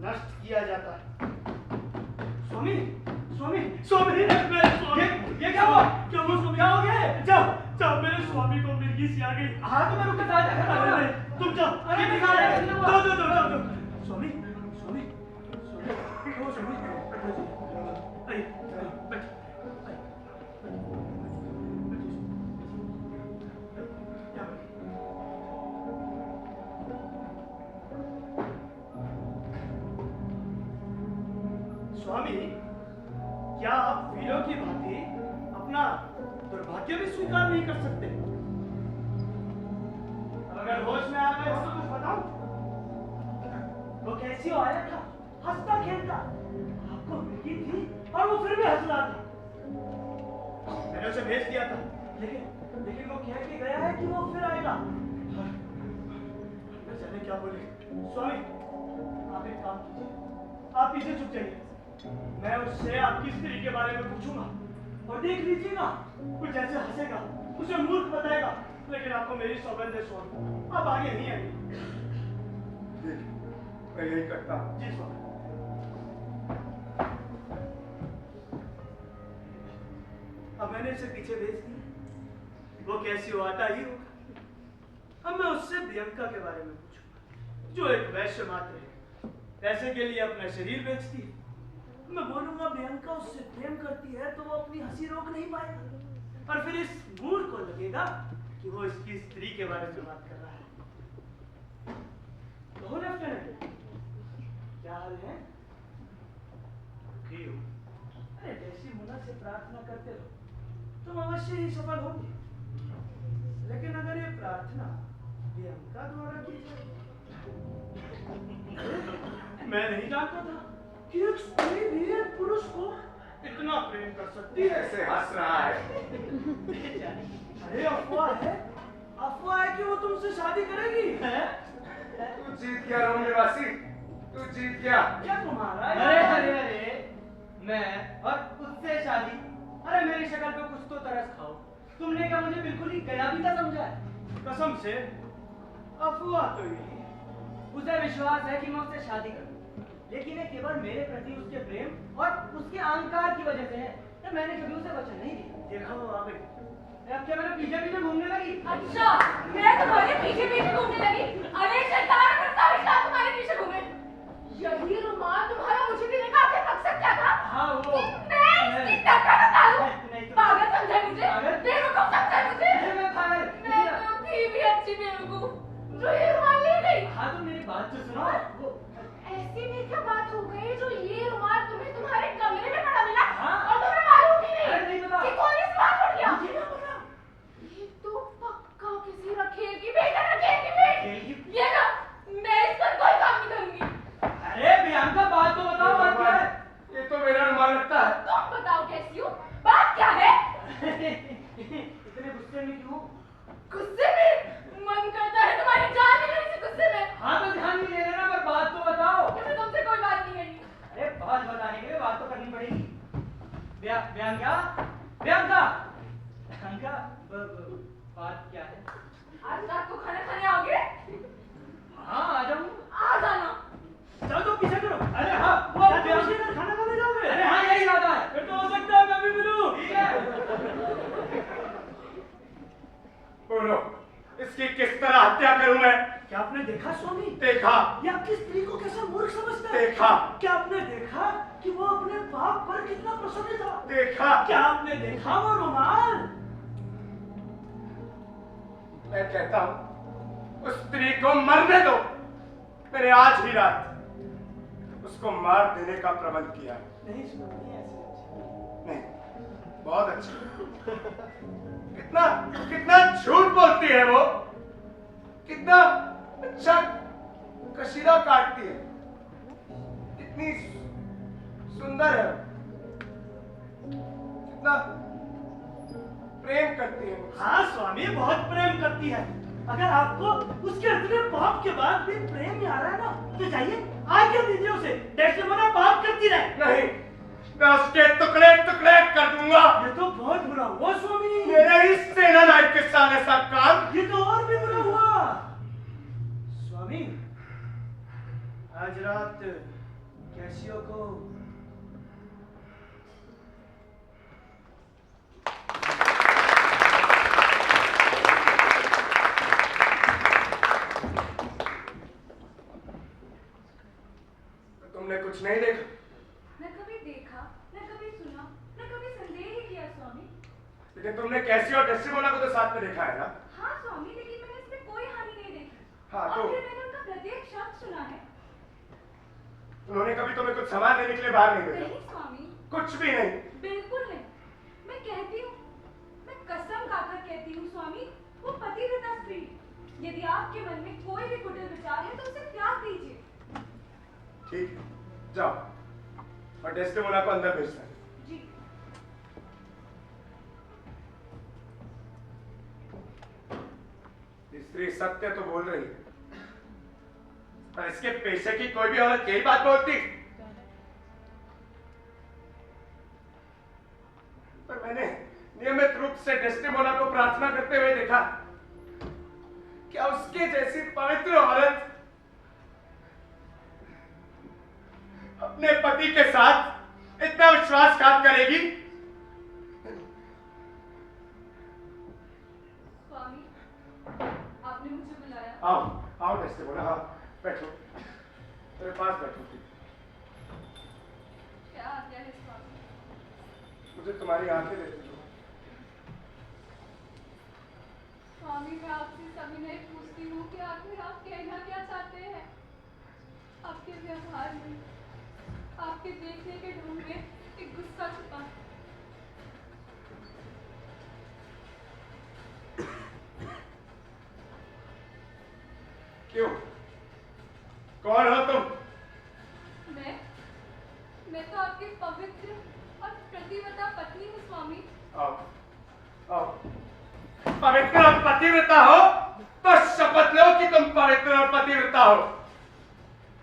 Speaker 10: नष्ट किया जाता है। स्वामी स्वामी स्वामी ये क्या हुआ? क्या हुआ स्वामी? क्या हो गया? जाओ जाओ, मेरे स्वामी को मिर्गी सी आ गई। हाँ तो मैं रुक जा, तुम जाओ। अरे दिखा रहे दो स्वामी स्वामी स्वामी स्वामी आइए बैठ स्वामी, क्या आप वीरों की भांति अपना दुर्भाग्य भी स्वीकार नहीं कर सकते? अगर होश में आ गए तो कुछ बताओ। वो कैसी आया था, हंसता खेलता, आपको मिली थी और वो फिर भी हंस रहा था। मैंने उसे भेज दिया था, लेकिन वो कह के गया है कि वो फिर आएगा। न जाने क्या बोले। स्वामी, आप एक काम कीजिए, आप पीछे छुप जाइए। मैं उससे आपकी स्त्री के बारे में पूछूंगा और देख लीजिएगा, कुछ ऐसे हंसेगा, उसे मूर्ख बताएगा, लेकिन आपको मेरी सौगंध है स्वामी, आप आगे नहीं आएंगे।
Speaker 3: मैं यही करता हूँ।
Speaker 10: जी स्वामी। अब मैंने इसे पीछे भेज दिया, वो कैसी हो आता ही होगा। अब मैं उससे प्रियंका के बारे में पूछूंगा, जो एक वैश्य मात्र है, पैसे के लिए अपना शरीर बेचती है। मैं बोलूंगा प्रियंका उससे प्रेम करती है तो वो अपनी हंसी रोक नहीं पाएगा, और फिर इस मूर्ख को लगेगा कि वो इसकी स्त्री के बारे में बात कर रहा है। कहो लेफ्टिनेंट, क्या हाल है? दुखी हो? अरे डेसिमोना से प्रार्थना करते रहो, तुम अवश्य ही सफल होंगे। लेकिन अगर ये प्रार्थना प्रियंका द्वारा की जाए, मैं नहीं जानता था कि एक स्त्री भी एक पुरुष को इतना प्रेम कर सकती है।
Speaker 3: ऐसे हंस रहा है।
Speaker 10: अरे अफवाह है कि वो तुमसे शादी करेगी।
Speaker 3: तू जीत गया रोम निवासी, तू जीत गया।
Speaker 10: क्या तुम्हारा?
Speaker 7: अरे मैं और उससे शादी? अरे मेरी शक्ल पे कुछ तो तरस खाओ। तुमने क्या मुझे बिल्कुल ही गया भी था समझा है?
Speaker 10: कसम से अफवाह तो यही है।
Speaker 7: उसे विश्वास है कि मैं उससे शादी करूं, लेकिन ये केवल मेरे प्रति उसके प्रेम और उसके अहंकार की वजह से है। तो मैंने कभी उसे वचन नहीं दिया।
Speaker 10: देखा वो आ गई।
Speaker 7: अब क्या मेरे पीछे पीछे घूमने लगी?
Speaker 6: अच्छा, मैं तुम्हारे पीछे पीछे घूमने लगी? अरे शैतान, अगर सावित्रा तुम्हारे पीछे घूमे, यही रुमाल तुम्हारा मुझे भी देखा के मकसद क्या था?
Speaker 7: हाँ वो
Speaker 6: मैं इसकी टक्कर लगा दूं। पागल समझे मुझे? बेवकूफ समझे मुझे? मैं तो थी भी अच्छी बेवकूफ जो ये रुमाल ले गई।
Speaker 7: हाँ तो मेरी बात तो सुनो।
Speaker 6: ऐसी भी क्या बात हो गई जो ये रुमाल तुम्हें तुम्हारे कमरे में पड़ा मिला?
Speaker 7: हाँ।
Speaker 6: और तुम्हें मालूम भी
Speaker 7: अरे
Speaker 6: नहीं
Speaker 7: नहीं पता।
Speaker 6: कि कौन इस बात छोड़ गया?
Speaker 7: मुझे ना पता।
Speaker 6: ये तो पक्का किसी रखेल की बेटा, रखेल की बेट। ये ना, मैं इस पर कोई काम नहीं करूंगी।
Speaker 7: अरे प्रियंका, बात तो बताओ, बात क्या है?
Speaker 3: ये तो मेरा रुमाल लगता है।
Speaker 6: तुम बताओ कैसी हो, बात क्या है?
Speaker 7: इतने गुस्से में क्यों?
Speaker 6: गुस्से में? मन करता है तुम्हारी जान निकले इसी गुस्से में।
Speaker 7: हाँ तो ध्यान नहीं दे रहे ना, पर बात तो बताओ।
Speaker 6: मुझे तुमसे कोई बात नहीं करनी।
Speaker 7: अरे बात बताने के लिए बात तो करनी पड़ेगी। प्रियंका, प्रियंका, प्रियंका, बात क्या है?
Speaker 6: आज रात को खाना खाने आओगे?
Speaker 7: हाँ आ जाऊँ।
Speaker 6: आ जाना।
Speaker 10: चलो तो पीछे करो।
Speaker 7: अरे हाँ,
Speaker 10: वो खाना खाने जाओगे?
Speaker 7: अरे हाँ यही इरादा है।
Speaker 10: फिर तो हो सकता है मैं भी मिलूं।
Speaker 7: ठीक है।
Speaker 3: बोलो, इसकी किस तरह हत्या करूं मैं?
Speaker 10: क्या आपने देखा स्वामी?
Speaker 3: देखा।
Speaker 10: ये आपकी स्त्री को कैसा मूर्ख समझता है?
Speaker 3: देखा।
Speaker 10: क्या आपने देखा कि वो अपने बाप पर कितना प्रसन्न था?
Speaker 3: देखा।
Speaker 10: क्या आपने देखा वो रुमाल?
Speaker 3: मैं कहता हूं, उस स्त्री को मरने दो। मैंने आज ही रात उसको मार देने का प्रबंध किया।
Speaker 10: नहीं स्वामी, ऐसे अच्छा
Speaker 3: नहीं, बहुत अच्छा। कितना कितना झूठ बोलती है वो, कितना अच्छा कशीदा काटती है, कितनी सुंदर है, कितना प्रेम करती है मुझसे।
Speaker 10: हाँ स्वामी, बहुत प्रेम करती है। अगर आपको उसके इतने पाप के बाद भी प्रेम नहीं आ रहा है ना, तो जाइए आज्ञा दीजिए उसे, डेस्टिमोना पाप करती रहे।
Speaker 3: नहीं, मैं उसके टुकड़े टुकड़े कर दूंगा। लेकिन तुमने कैसी और डेस्टिमोना को तो साथ में देखा है ना?
Speaker 9: हाँ स्वामी, लेकिन मैंने इसमें कोई हानि नहीं देखी।
Speaker 3: हाँ,
Speaker 9: और
Speaker 3: तो
Speaker 9: फिर मैंने उनका प्रत्येक शब्द सुना है।
Speaker 3: उन्होंने कभी तुम्हें कुछ सामान देने के लिए बाहर नहीं भेजा?
Speaker 9: नहीं स्वामी,
Speaker 3: कुछ भी नहीं?
Speaker 9: बिल्कुल नहीं। मैं कहती हूँ, मैं कसम खाकर कहती हूँ स्वामी, वो पतिव्रता स्त्री। यदि आपके मन में कोई भी कुटिल विचार है तो उसे त्याग दीजिए।
Speaker 3: ठीक है, जाओ और डेस्टिमोना को अंदर भेजना है।
Speaker 9: जी।
Speaker 3: स्त्री सत्य तो बोल रही है, पर इसके पेशे की कोई भी औरत यही बात बोलती? पर मैंने नियमित रूप से डेस्टिमोना को प्रार्थना करते हुए देखा। क्या उसके जैसी पवित्र औरत अपने पति के साथ इतना विश्वासघात करेगी?
Speaker 9: स्वामी, आपने मुझे बुलाया।
Speaker 3: आओ आओ डेस्टिमोना, हाँ बैठो, मेरे पास बैठो।
Speaker 9: क्या आज्ञा है स्वामी?
Speaker 3: मुझे तुम्हारी आंखें देखनी हो।
Speaker 9: स्वामी, मैं आपसे सविनय पूछती हूँ कि आखिर आप कहना क्या चाहते हैं? आपके व्यवहार में, आपके देखने के ढंग में एक गुस्सा छुपा है।
Speaker 3: क्यों? कौन हो तुम?
Speaker 9: मैं तो आपकी पवित्र और प्रतिव्रता पत्नी हूँ स्वामी।
Speaker 3: आओ आओ, पवित्र और पतिव्रता हो तो शपथ लो कि तुम पवित्र और पतिव्रता हो।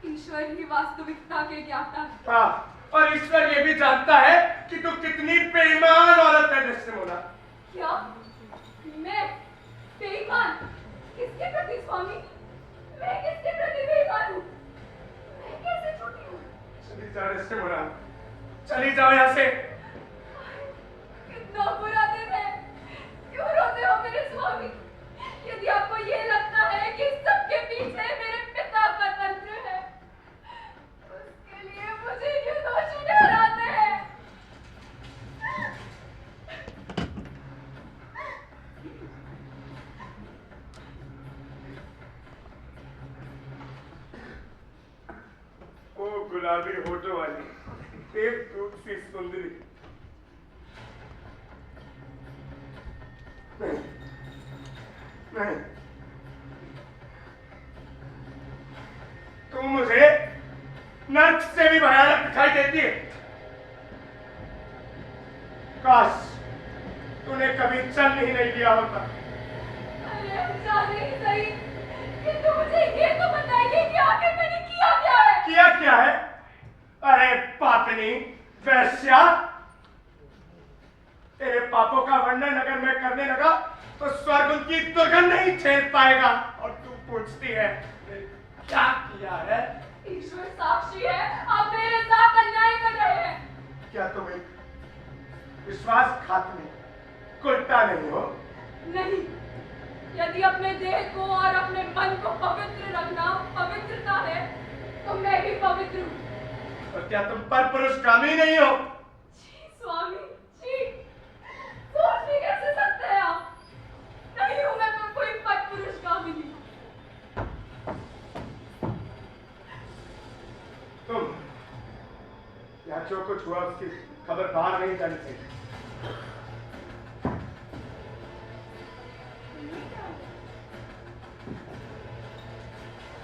Speaker 9: ईश्वर ही वास्तविकता के ज्ञाता है।
Speaker 3: हाँ, और ईश्वर ये भी जानता है कि तू कितनी बेईमान औरत है डेस्टिमोना।
Speaker 9: क्या? मैं बेईमान? किसके प्रति स्वामी? मैं किसके प्रति बेईमान हूँ? मैं कैसे झूठी हूँ?
Speaker 3: चली जाओ डेस्टिमोना, चली जाओ यहाँ से।
Speaker 9: कितना बुरा दिन है। क्यों रोते हो मेरे स्वामी? यदि आपको ये लगता है कि सबके पीछे मेरे पिता का तंत्र है, उसके लिए मुझे क्यों दोषी ठहराते हैं?
Speaker 3: ओ गुलाबी होठों वाली देवदूत सी सुंदरी, नहीं नहीं, तुम मुझे नर्क से भी भयानक दिखाई देती है। काश तूने कभी जन्म ही नहीं लिया होता।
Speaker 9: अरे अनजाने ही सही, किंतु मुझे ये तो बताइए कि आखिर मैंने किया क्या है?
Speaker 3: किया क्या है? अरे पापनी वैश्या, तेरे पापों का वर्णन अगर मैं करने लगा तो स्वर्ग उनकी दुर्गंध नहीं झेल पाएगा। और तू पूछती है क्या किया है?
Speaker 9: ईश्वर साक्षी है, आप मेरे साथ अन्याय कर रहे हैं।
Speaker 3: क्या तुम एक विश्वासघातनी कुलटा नहीं हो?
Speaker 9: नहीं, यदि अपने देह को और अपने मन को पवित्र रखना पवित्रता है, तो मैं भी पवित्र हूँ।
Speaker 3: और क्या तुम पर पुरुषगामी नहीं हो?
Speaker 9: जी स्वामी, जी, सोच भी कैसे सकते हैं आप? नहीं हूँ मैं तो कोई पर पुरुषगामिनी।
Speaker 3: तुम यहाँ जो कुछ हुआ उसकी खबर बाहर नहीं जानी चाहिए।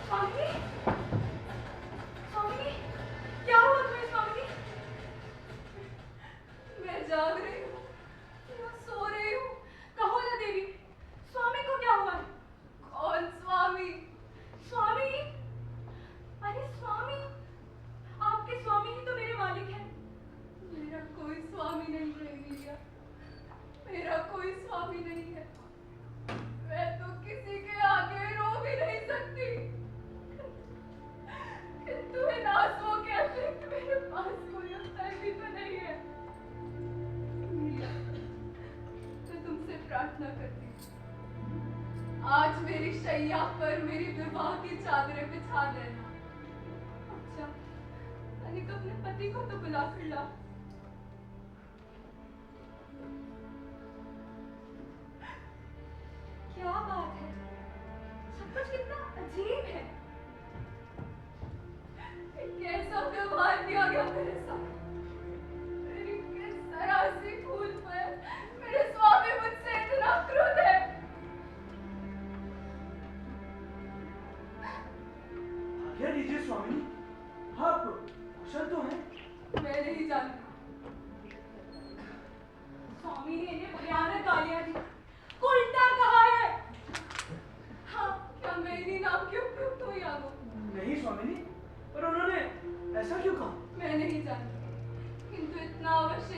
Speaker 9: स्वामी, स्वामी, क्या हुआ तुम्हें स्वामी? मैं जाग रही हूँ या सो रही हूँ? कहो ना देवी, स्वामी को क्या हुआ है? कौन स्वामी? स्वामी? अरे स्वामी, आपके स्वामी ही तो मेरे मालिक हैं। मेरा कोई स्वामी नहीं है एमिलिया, मेरा कोई स्वामी नहीं है। मैं तो किसी के आगे रो भी नहीं सकती, किंतु इन आंसुओं के अतिरिक्त मेरे पास कोई उत्तर भी तो नहीं है। एमिलिया, मैं तुमसे प्रार्थना करती हूँ, आज मेरी शैया पर मेरी विवाह की चादरें बिछा देना। अच्छा, तनिक अपने पति को तो बुला कर लाओ।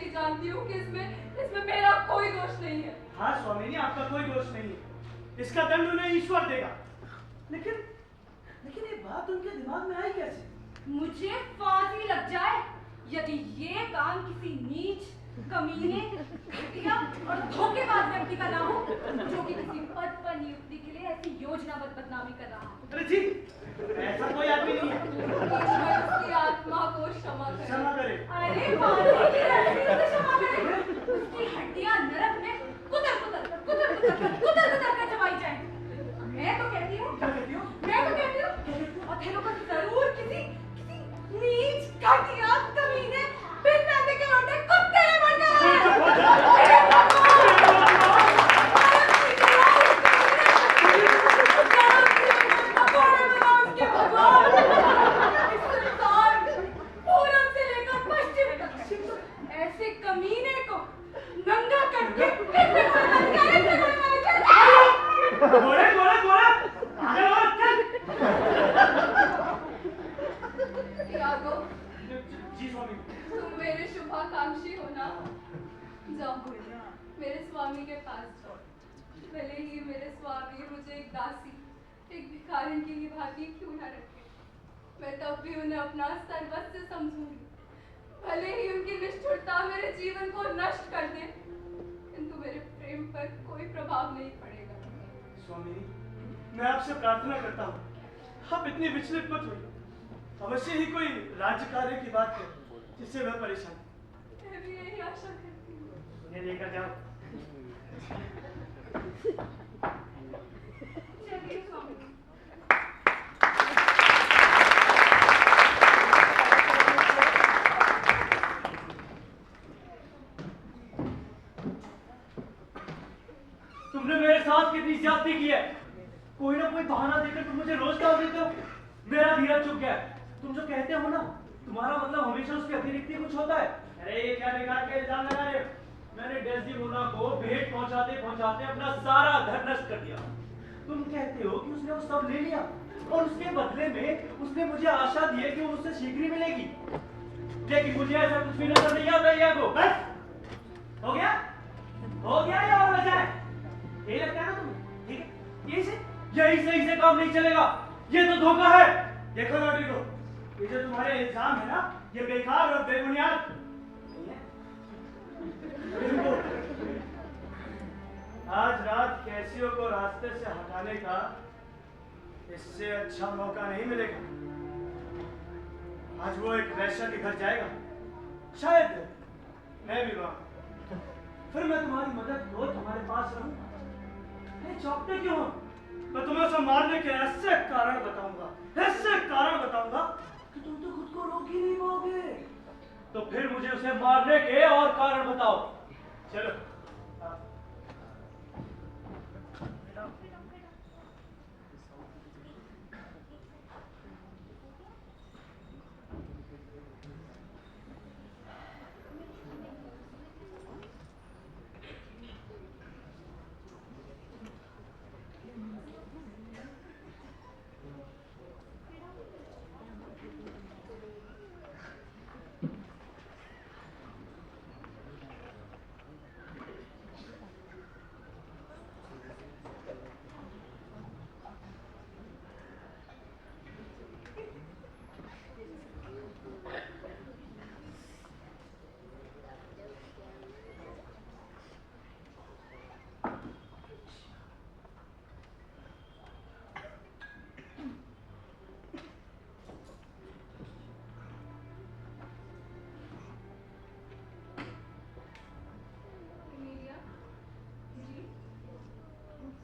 Speaker 6: से जानती हूँ कि इसमें मेरा कोई दोष नहीं है।
Speaker 10: हाँ स्वामिनी, आपका कोई दोष नहीं है, इसका दंड उन्हें ईश्वर देगा। लेकिन ये बात उनके दिमाग में आई कैसे?
Speaker 6: मुझे फांसी लग जाए यदि ये काम किसी नीच, कमीने, घटिया और धोखेबाज व्यक्ति का ना हो जो कि किसी पद पर नियुक्ति के लिए ऐसी योजनाबद्ध बदनामी कर रहा है।
Speaker 10: अरे जी, ऐसा कोई आदमी नहीं है।
Speaker 6: ईश्वर उसकी आत्मा को क्षमा करे।
Speaker 10: क्षमा करे।
Speaker 6: अरे फांसी की रस्सी से क्षमा करे। उसकी हड्डियां नरक में कुतर कर चबाई जाए। मैं तो कहती हूँ ओथेलो को जरूर किसी नीच, घटिया, कमीने, बिन पैसे के लौटे कुत्ते ने मर पूरब से लेकर पश्चिम तक ऐसे कमीने को नंगा करके यागो,
Speaker 10: जी स्वामी।
Speaker 6: तुम मेरे शुभाकांक्षी हो ना? जाओ मेरे स्वामी के पास जाओ। भले ही मेरे स्वामी मुझे एक दासी, एक भिखारिन की ही भांति क्यों न रखे, मैं तब भी उन्हें अपना सर्वस्व समझूंगी। भले ही उनकी निष्ठुरता मेरे जीवन को नष्ट कर दे, किंतु मेरे प्रेम पर कोई प्रभाव नहीं पड़ेगा।
Speaker 10: स्वामी, मैं आपसे प्रार्थना करता हूँ, आप इतनी विचलित मत होइए। अवश्य ही कोई राज्य कार्य की बात है जिससे मैं परेशान हूँ।
Speaker 6: मैं भी यही आशा करती हूँ।
Speaker 10: उन्हें लेकर जाओ।
Speaker 6: चलिए स्वामी।
Speaker 2: तुमने मेरे साथ कितनी ज्यादती की है। कोई ना कोई बहाना देकर तुम मुझे रोज डाल देते हो। मेरा धीरज चुक गया। तुम जो कहते हो ना, तुम्हारा मतलब हमेशा उसके अतिरिक्त ही कुछ होता है।
Speaker 10: अरे ये क्या बेकार के इल्जाम लगा रहे हो?
Speaker 2: मैंने डेस्डेमोना को भेंट पहुंचाते पहुंचाते अपना सारा धन नष्ट कर दिया। तुम कहते हो कि उसने वो सब ले लिया और उसके बदले में उसने मुझे आशा दी है कि वो मुझसे शीघ्र ही मिलेगी। लेकिन मुझे ऐसा कुछ भी नजर नहीं आता है। को
Speaker 10: बस हो गया या और बचा है? यही लगता है ना तुम्हें? ठीक है,
Speaker 2: यही सही से काम नहीं चलेगा। ये तो धोखा है।
Speaker 10: देखो नोटिको, ये जो तुम्हारे इल्जाम है ना, ये बेकार और बेबुनियाद नहीं है। देखो, आज रात कैसियो को रास्ते से हटाने का इससे अच्छा मौका नहीं मिलेगा। आज वो एक वैश्य के घर जाएगा, शायद मैं भी वहां, फिर मैं तुम्हारी मदद को तुम्हारे पास रहूंगा। नहीं चौंकते क्यों हो? मैं तुम्हें उसे मारने के ऐसे कारण बताऊंगा कि तुम तो खुद को रोक ही नहीं पाओगे।
Speaker 2: तो फिर मुझे उसे मारने के और कारण बताओ।
Speaker 10: चलो।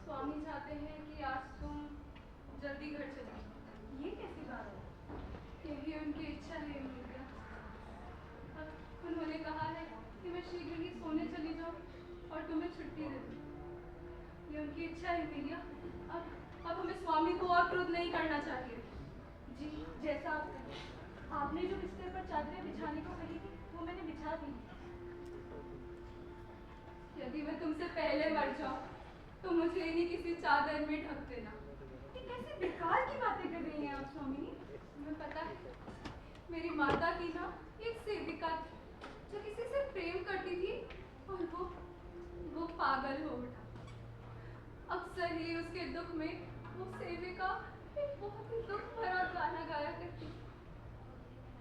Speaker 6: स्वामी चाहते हैं कि आज तुम जल्दी घर चले जाओ। ये कैसी बात है? यही उनकी इच्छा है मीडिया। उन्होंने कहा है कि मैं शीघ्र ही सोने चली जाऊं और तुम्हें छुट्टी दे दूं। ये उनकी इच्छा है मीडिया। अब हमें स्वामी को और क्रोध नहीं करना चाहिए। जी जैसा आप कहें। आपने जो बिस्तर पर चादरें बिछाने को कही थी वो मैंने बिछा दी। यदि मैं तुमसे पहले मर जाऊं तो मुझे इन्हीं किसी चादर में ढक देना। ये कैसी बेकार की बातें कर रही हैं आप स्वामी? तुम्हें पता है मेरी माता की ना एक सेविका थी जो किसी से प्रेम करती दुख में वो सेविका एक बहुत ही दुख भरा गाना गाया करती।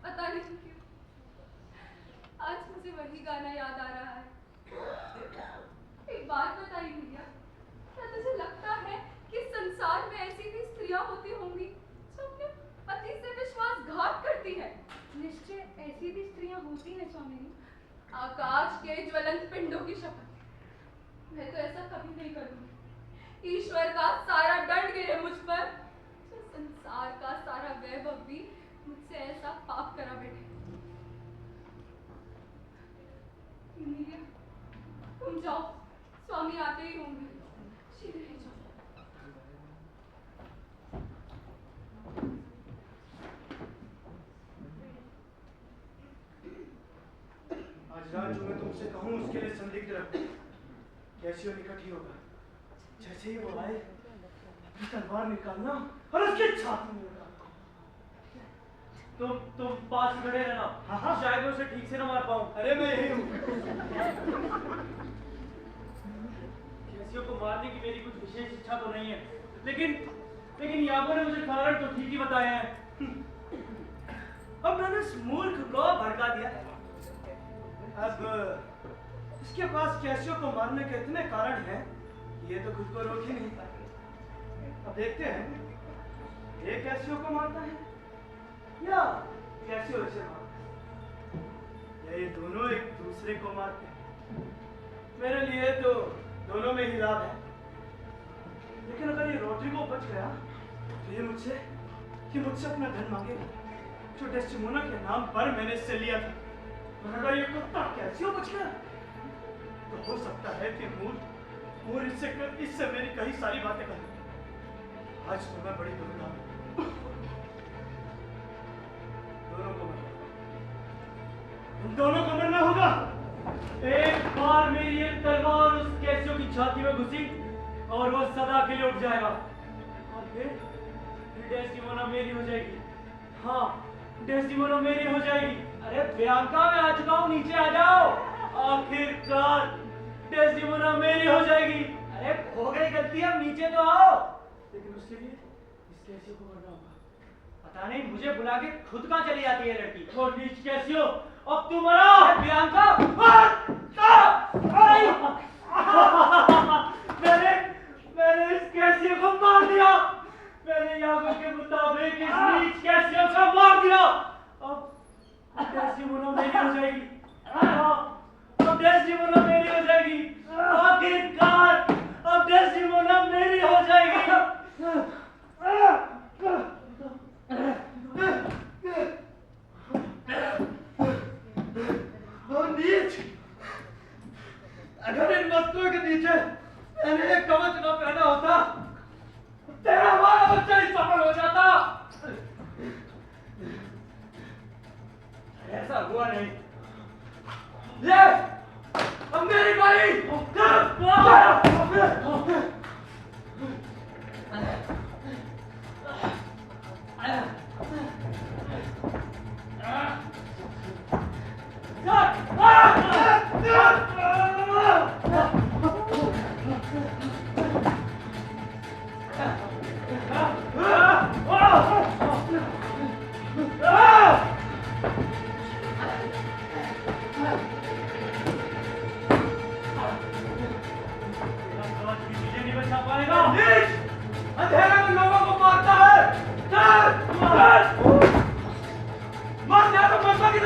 Speaker 6: पता नहीं क्यों आज मुझे वही गाना याद आ रहा है। एक बात बताइए भैया, क्या तुझे लगता है कि संसार में ऐसी भी स्त्रियां होती होंगी जो अपने पति से विश्वासघात करती है?
Speaker 9: निश्चय ऐसी भी स्त्रियां होती हैं स्वामिनी।
Speaker 6: आकाश के ज्वलंत पिंडों की शपथ, मैं तो ऐसा कभी नहीं करूंगी। ईश्वर का सारा दंड गिरे मुझ पर, जो संसार का सारा वैभव भी मुझसे ऐसा पाप करा बैठे। मीरा, तुम जाओ, स्वामी आते ही होंगे, शीघ्र ही जाओ।
Speaker 10: आज रात जो मैं तुमसे कहूँ उसके लिए संदिग्ध रहो। कैसी हो निकट ही होगा। जैसे ही वो आए अपनी तलवार निकालना और उसकी छाती में उड़ाना।
Speaker 2: तुम पास खड़े रहना।
Speaker 10: हाँ।
Speaker 2: शायद मैं उसे ठीक से ना मार पाऊं।
Speaker 10: अरे मैं यही हूँ।
Speaker 2: कैसियो को मारने की मेरी कुछ विशेष इच्छा तो नहीं है, लेकिन यागो ने मुझे कारण तो ठीक ही बताया है।
Speaker 10: अब मैंने इस मूर्ख को भड़का दिया। अब इसके पास कैसियो को मारने के इतने कारण हैं, ये तो खुद को रोक ही नहीं पाए। अब देखते हैं ये कैसियो को मारता है या कैसियो इसे मारता है, या ये दोनों एक दूसरे को मारते हैं। मेरे लिए तो दोनों में ही लाभ है, लेकिन अगर ये रोड्रिगो बच गया तो ये मुझसे अपना धन मांगेगा जो डेस्टिमोना के नाम पर मैंने इससे लिया था। और अगर ये कुत्ता कैसियो बच गया तो हो सकता है कि मूर इससे मेरी कई सारी बातें कर। आज तो मैं बड़ी दुविधा में। दोनों को मरना होगा।
Speaker 2: एक बार मेरी एक तलवार उस कैसियो की छाती में घुसी और वो सदा के लिए उठ जाएगा, और फिर डेस्टिमोना मेरी हो जाएगी। हाँ, डेस्टिमोना मेरी हो जाएगी। अरे बियांका, मैं आ चुका हूँ, नीचे आ जाओ। आखिरकार डेस्टिमोना मेरी हो जाएगी। अरे हो गई गलती, अब नीचे तो आओ। लेकिन उसके लिए इस कैसियो को करना होगा। पता नहीं मुझे बुला के खुद कहाँ चली जाती है लड़की। तो नीच कैसियो, अब तू मरो। बियांका, मैंने इस कैसियो को मार दिया। मैंने यागो के मुताबिक इस नीच कैसियो को मार दिया। अब डेस्टिमोना मेरी हो जाएगी। अब डेस्टिमोना मेरी हो जाएगी। आखिरकार अब डेस्टिमोना मेरी हो जाएगी।
Speaker 10: और नीच, अगर इन वस्त्रों के नीचे मैंने एक कवच न पहना होता, तेरा हमारा बच्चा ही सफल हो जाता।
Speaker 2: ऐसा हुआ नहीं।
Speaker 10: ले, अब मेरी बारी। अंधेरे में लोगों को मारता है। मर जा तो मरता की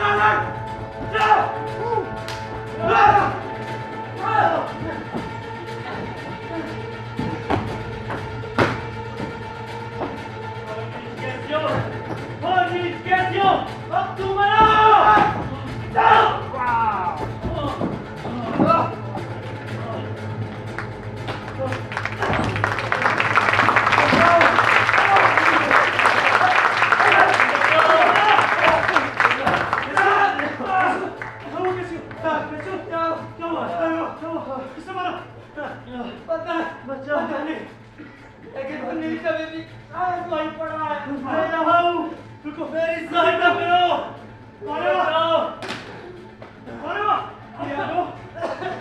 Speaker 2: अब तू मरो।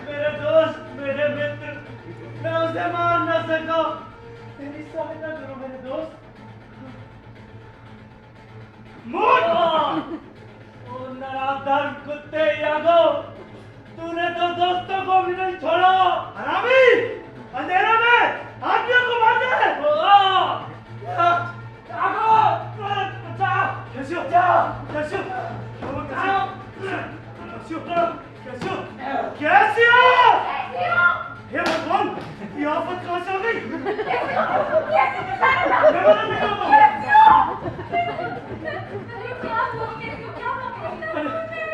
Speaker 10: मेरे दोस्त, मेरे मित्र, मैं उसे मार न सका। मेरी
Speaker 4: कैसियो! हे भगवान, ये आफत कहाँ से आ गई? मैं मना नहीं करूँगा।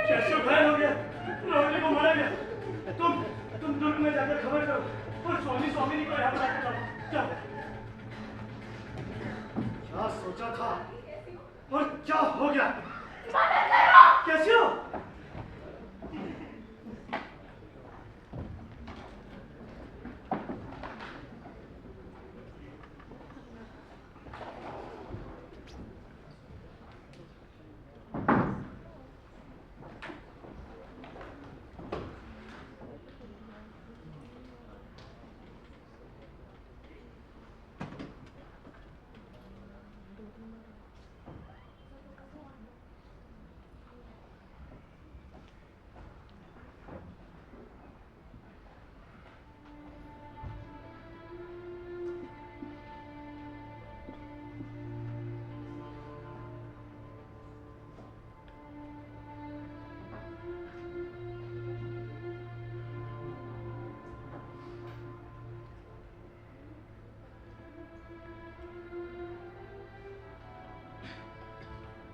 Speaker 4: कैसियो घायल हो गया, रोहले को मारा गया। तुम दुर्ग में जाकर खबर करो और स्वामी को यहाँ बुला के लाओ। जाओ। क्या सोचा था और क्या हो गया? कैसे हो?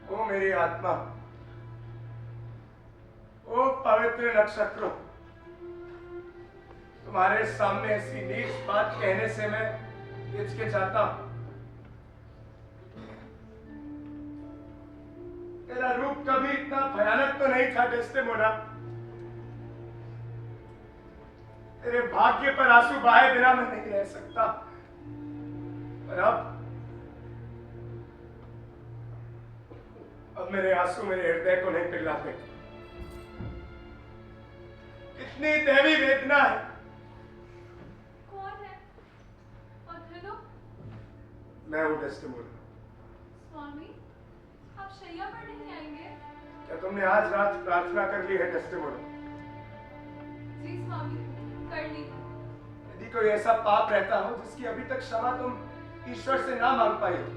Speaker 3: ओ मेरी आत्मा, ओ पवित्र नक्षत्रों, तुम्हारे सामने ऐसी नीच बात कहने से मैं हिचकिचाता हूं। तेरा रूप कभी इतना भयानक तो नहीं था डेस्टिमोना। तेरे भाग्य पर आंसू बहाए बिना मैं नहीं रह सकता। पर अब मेरे आंसू मेरे हृदय को नहीं पिघलाते। कितनी दैवी वेदना है।
Speaker 6: कौन है? ओथेलो?
Speaker 3: मैं हूं डेस्टिमोना।
Speaker 6: स्वामी, आप शैया पर नहीं आएंगे?
Speaker 3: क्या तुमने आज रात प्रार्थना कर ली है डेस्टिमोना?
Speaker 6: जी स्वामी, कर ली।
Speaker 3: यदि कोई ऐसा पाप रहता हो जिसकी अभी तक क्षमा तुम ईश्वर से ना मांग पाई हो,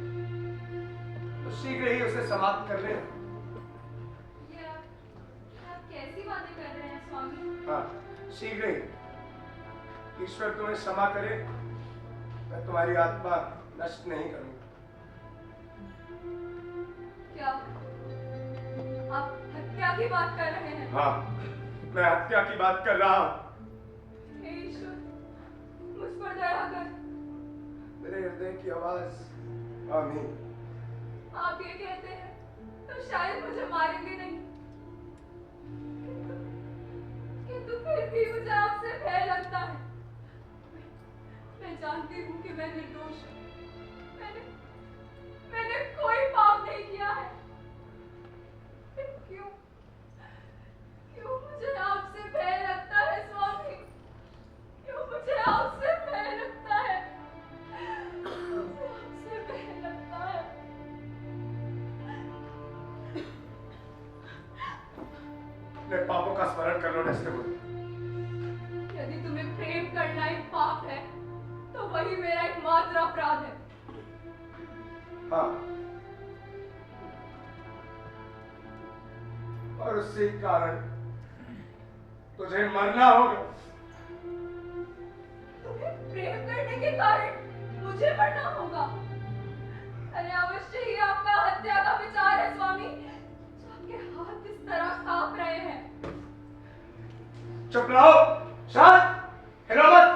Speaker 3: तो शीघ्र ही उसे समाप्त कर ले।
Speaker 6: ये आप कैसी बातें कर रहे हैं स्वामी?
Speaker 3: हाँ, शीघ्र ही ईश्वर तुम्हें क्षमा करे, मैं तुम्हारी आत्मा नष्ट नहीं करूंगा।
Speaker 6: क्या आप हत्या की बात कर रहे हैं?
Speaker 3: हाँ, मैं हत्या की बात कर रहा हूं।
Speaker 6: हे ईश्वर, मुझ पर दया कर।
Speaker 3: मेरे हृदय की आवाज आमीन।
Speaker 6: आप ये कहते हैं तो शायद मुझे मारेंगे नहीं, किंतु फिर भी मुझे आपसे भय लगता है। मैं जानती हूँ कि मैं निर्दोष हूँ। मैंने कोई पाप नहीं किया है। फिर क्यों मुझे आपसे भय लगता है स्वामी? क्यों मुझे आपसे भय लगता है? मुझे आपसे भय लगता है।
Speaker 3: अपने पापों का स्मरण कर लो डेस्टिमोना।
Speaker 6: यदि तुम्हें प्रेम करना एक पाप है, तो वही मेरा एकमात्र अपराध है।
Speaker 3: हाँ, और उसी कारण तुझे मरना होगा।
Speaker 6: तुम्हें प्रेम करने के कारण मुझे मरना होगा? अरे अवश्य ही आपका हत्या का विचार है स्वामी, जो आपके हाथ इस तरह कांप रहे हैं।
Speaker 3: चुप रहो, शांत, हिलो मत।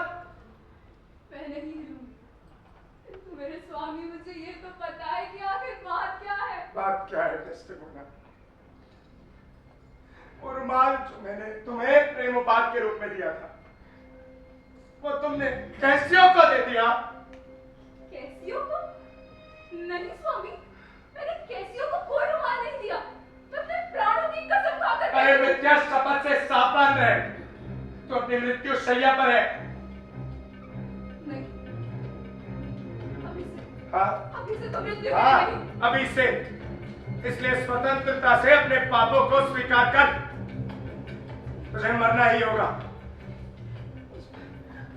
Speaker 6: मैं नहीं हिलूंगी, किंतु मेरे स्वामी मुझे ये तो पता है कि आखिर बात क्या है।
Speaker 3: बात क्या है डेस्टिमोना? वो रुमाल जो मैंने तुम्हें प्रेम उपहार के रूप में दिया था, वो तुमने कैसियो को दे दिया।
Speaker 6: कैसियो को? नहीं स्वामी, मैंने कैसियो को कोई रुमाल नहीं दिया। मैं अपने प्राणों की कसम खाकर
Speaker 3: अरे मिथ्या शपथ से सावधान रहे, तो अपनी मृत्यु शैया पर है।
Speaker 6: नहीं, अभी से
Speaker 3: हाँ,
Speaker 6: अभी से तो मृत्यु
Speaker 3: हाँ,
Speaker 6: नहीं।
Speaker 3: अभी से। इसलिए स्वतंत्रता से अपने पापों को स्वीकार कर, तुझे मरना ही होगा।